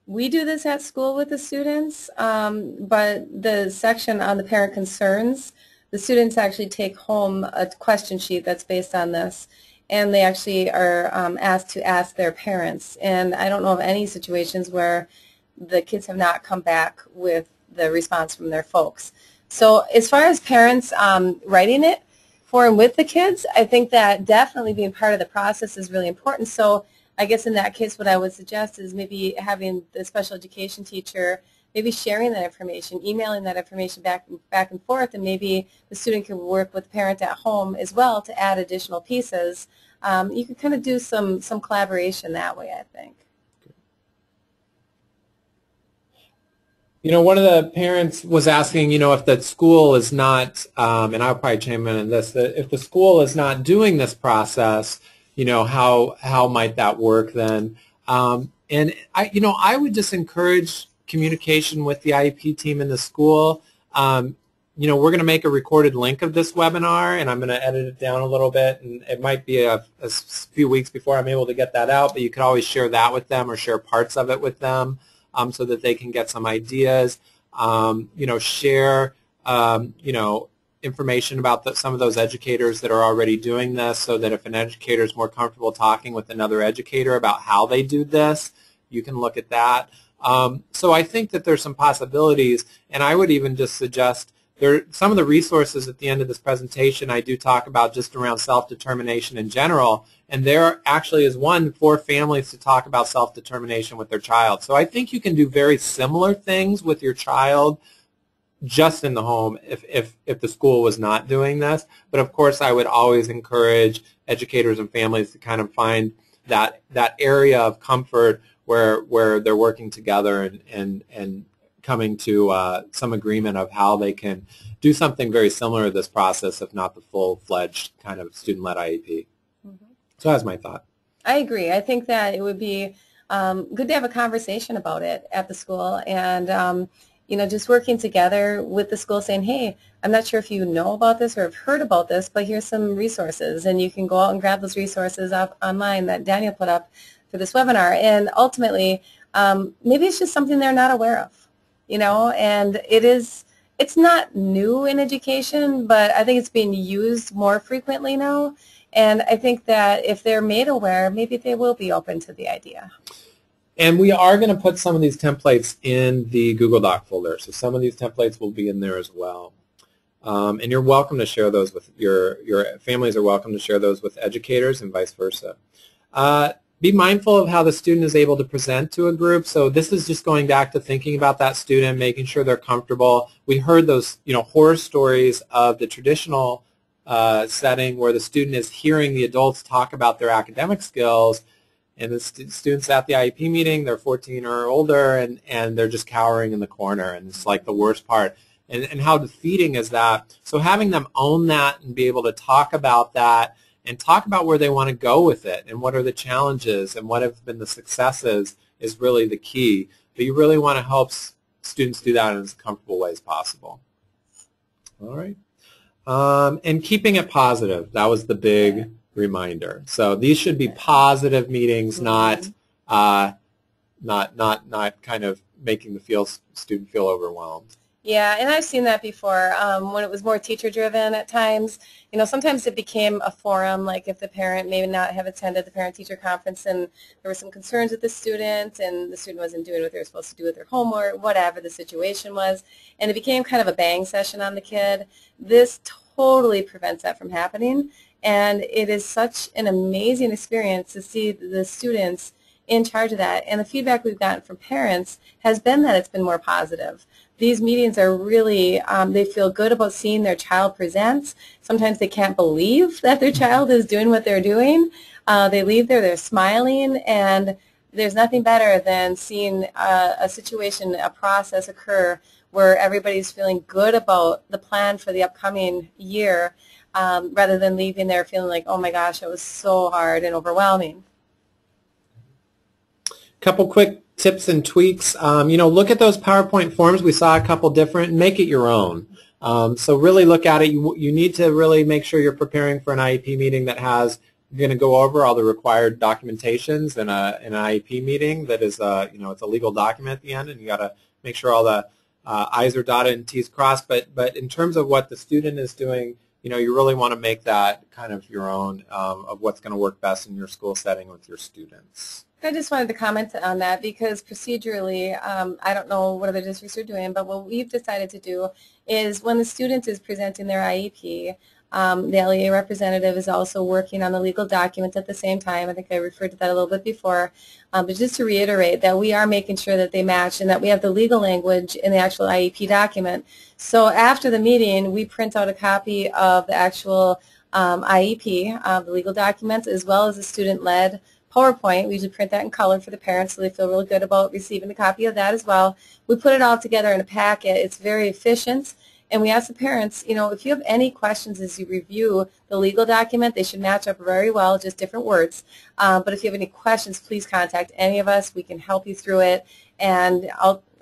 We do this at school with the students, but the section on the parent concerns, the students actually take home a question sheet that's based on this, and they actually are asked to ask their parents. And I don't know of any situations where the kids have not come back with the response from their folks. So as far as parents writing it for and with the kids, I think that definitely being part of the process is really important. So I guess in that case what I would suggest is maybe having the special education teacher maybe sharing that information, emailing that information back and forth, and maybe the student can work with the parent at home as well to add additional pieces. You can kind of do some collaboration that way, I think. You know, one of the parents was asking, you know, if the school is not, and I'll probably chime in on this, that if the school is not doing this process, you know, how might that work then? And I would just encourage communication with the IEP team in the school. You know, we're going to make a recorded link of this webinar, and I'm going to edit it down a little bit, and it might be a few weeks before I'm able to get that out, but you could always share that with them or share parts of it with them. So that they can get some ideas, you know, share, you know, information about some of those educators that are already doing this, so that if an educator is more comfortable talking with another educator about how they do this, you can look at that. So I think that there's some possibilities, and I would even just suggest some of the resources at the end of this presentation I do talk about just around self-determination in general, and there actually is one for families to talk about self-determination with their child. So I think you can do very similar things with your child just in the home if the school was not doing this. But of course I would always encourage educators and families to kind of find that area of comfort where they're working together and coming to some agreement of how they can do something very similar to this process, if not the full-fledged kind of student-led IEP. So that's my thought. I agree. I think that it would be good to have a conversation about it at the school, and you know, just working together with the school saying, hey, I'm not sure if you know about this or have heard about this, but here's some resources, and you can go out and grab those resources up online that Daniel put up for this webinar. And ultimately, maybe it's just something they're not aware of, you know, and it's not new in education, but I think it's being used more frequently now. And I think that if they're made aware, maybe they will be open to the idea. And we are going to put some of these templates in the Google Doc folder. So some of these templates will be in there as well. And you're welcome to share those with your families are welcome to share those with educators and vice versa. Be mindful of how the student is able to present to a group. So this is just going back to thinking about that student, making sure they're comfortable. We heard those, you know, horror stories of the traditional setting where the student is hearing the adults talk about their academic skills, and the students at the IEP meeting, they're 14 or older, and they're just cowering in the corner, and it's like the worst part. And how defeating is that? So having them own that and be able to talk about that and talk about where they want to go with it and what are the challenges and what have been the successes is really the key. But you really want to help students do that in as comfortable way as possible. All right. And keeping it positive, that was the big reminder. So these should be positive meetings, not kind of making the student feel overwhelmed. Yeah, and I've seen that before when it was more teacher-driven at times. You know, sometimes it became a forum, like if the parent may not have attended the parent-teacher conference and there were some concerns with the student and the student wasn't doing what they were supposed to do with their homework, whatever the situation was, and it became kind of a bang session on the kid. This totally prevents that from happening, and it is such an amazing experience to see the students in charge of that. And the feedback we've gotten from parents has been that it's been more positive. These meetings are really, they feel good about seeing their child present. Sometimes they can't believe that their child is doing what they're doing. They leave there, they're smiling, and there's nothing better than seeing a situation, a process occur where everybody's feeling good about the plan for the upcoming year rather than leaving there feeling like, oh my gosh, it was so hard and overwhelming. Couple quick tips and tweaks. You know, look at those PowerPoint forms. We saw a couple different. Make it your own. So really look at it. You need to really make sure you're preparing for an IEP meeting that has, you're going to go over all the required documentations in an IEP meeting that is, you know, it's a legal document at the end, and you got to make sure all the I's are dotted and T's crossed. But in terms of what the student is doing, you know, you really want to make that kind of your own of what's going to work best in your school setting with your students. I just wanted to comment on that because procedurally, I don't know what other districts are doing, but what we've decided to do is when the student is presenting their IEP, the LEA representative is also working on the legal documents at the same time. I think I referred to that a little bit before. But just to reiterate that we are making sure that they match and that we have the legal language in the actual IEP document. So after the meeting, we print out a copy of the actual IEP, the legal documents, as well as the student-led PowerPoint. We usually print that in color for the parents so they feel really good about receiving a copy of that as well. We put it all together in a packet. It's very efficient. And we ask the parents, you know, if you have any questions as you review the legal document, they should match up very well, just different words. But if you have any questions, please contact any of us. We can help you through it. And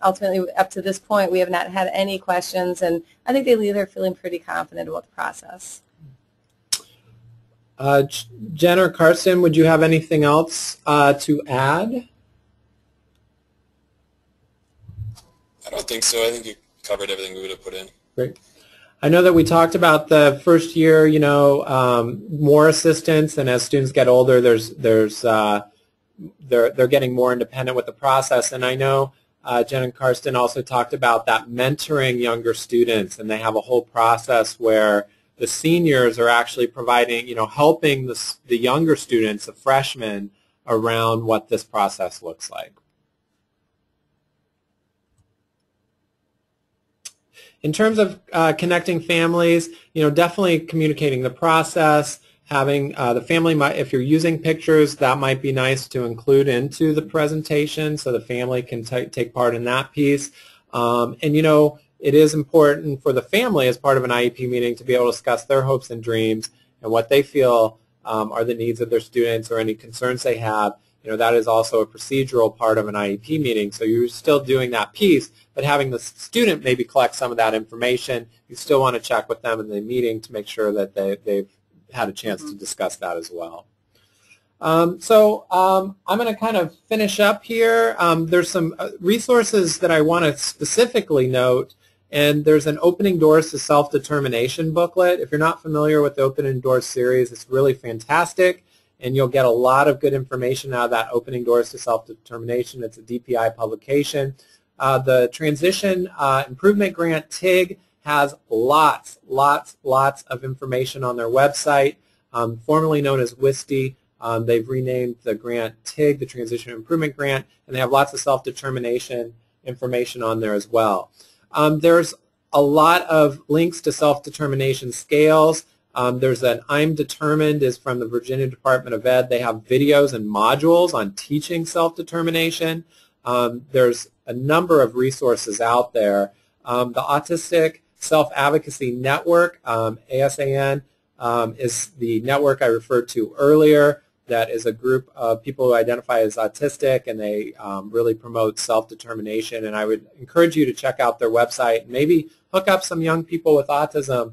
ultimately, up to this point, we have not had any questions. And I think they leave there feeling pretty confident about the process. Jen or Karsten, would you have anything else to add? I don't think so. I think you covered everything we would have put in. Great. I know that we talked about the first year, you know, more assistance, and as students get older, they're getting more independent with the process. And I know Jen and Karsten also talked about that mentoring younger students, and they have a whole process where the seniors are actually providing, you know, helping the younger students, the freshmen, around what this process looks like. In terms of connecting families, you know, definitely communicating the process, having the family, if you're using pictures, that might be nice to include into the presentation so the family can take part in that piece. And, you know, it is important for the family as part of an IEP meeting to be able to discuss their hopes and dreams and what they feel are the needs of their students or any concerns they have. You know, that is also a procedural part of an IEP meeting. So you're still doing that piece, but having the student maybe collect some of that information, you still want to check with them in the meeting to make sure that they've had a chance to discuss that as well. I'm going to kind of finish up here. There's some resources that I want to specifically note, and there's an Opening Doors to Self-Determination booklet. If you're not familiar with the Opening Doors series, it's really fantastic, and you'll get a lot of good information out of that Opening Doors to Self-Determination. It's a DPI publication. The Transition Improvement Grant, TIG, has lots of information on their website, formerly known as WISTE. They've renamed the grant TIG, the Transition Improvement Grant, and they have lots of self-determination information on there as well. There's a lot of links to self-determination scales. There's an I'm Determined is from the Virginia Department of Ed. They have videos and modules on teaching self-determination. There's a number of resources out there. The Autistic Self-Advocacy Network, ASAN, is the network I referred to earlier. That is a group of people who identify as autistic, and they really promote self-determination. And I would encourage you to check out their website and maybe hook up some young people with autism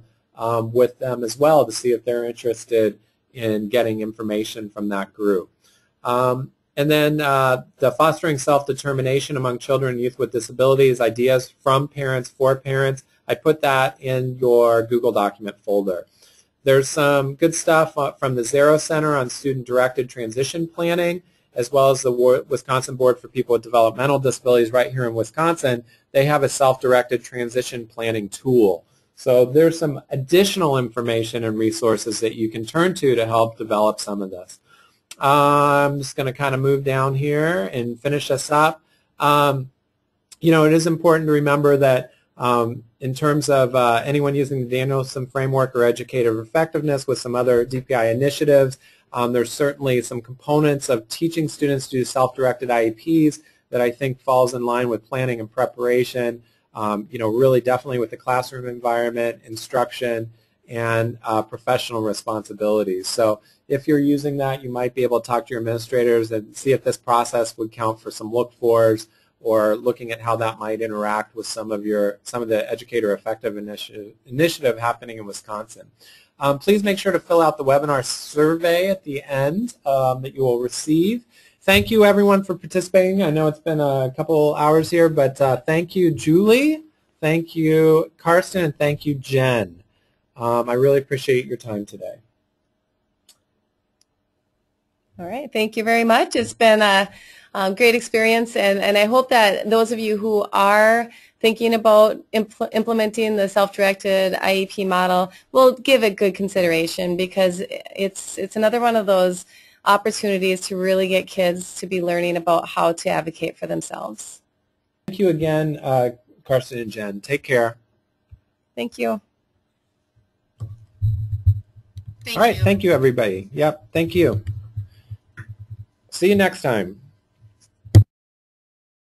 with them as well to see if they're interested in getting information from that group. And then the Fostering Self-Determination Among Children and Youth with Disabilities, Ideas from Parents for Parents. I put that in your Google document folder. There's some good stuff from the Zero Center on student-directed transition planning, as well as the Wisconsin Board for People with Developmental Disabilities right here in Wisconsin. They have a self-directed transition planning tool. So there's some additional information and resources that you can turn to help develop some of this. I'm just going to kind of move down here and finish us up. You know, it is important to remember that in terms of anyone using the Danielson framework or educative effectiveness with some other DPI initiatives, there's certainly some components of teaching students to do self-directed IEPs that I think falls in line with planning and preparation, you know, really definitely with the classroom environment, instruction, and professional responsibilities. So if you're using that, you might be able to talk to your administrators and see if this process would count for some look-fors, or looking at how that might interact with some of the educator effective initiative happening in Wisconsin. Please make sure to fill out the webinar survey at the end that you will receive. Thank you everyone for participating. I know it's been a couple hours here, but thank you Julie, thank you Karsten, and thank you Jen. I really appreciate your time today. All right, thank you very much. It's been a great experience, and I hope that those of you who are thinking about implementing the self-directed IEP model will give it good consideration, because it's another one of those opportunities to really get kids to be learning about how to advocate for themselves. Thank you again, Karsten and Jen. Take care. Thank you. All right, thank you everybody. Yep, thank you. See you next time.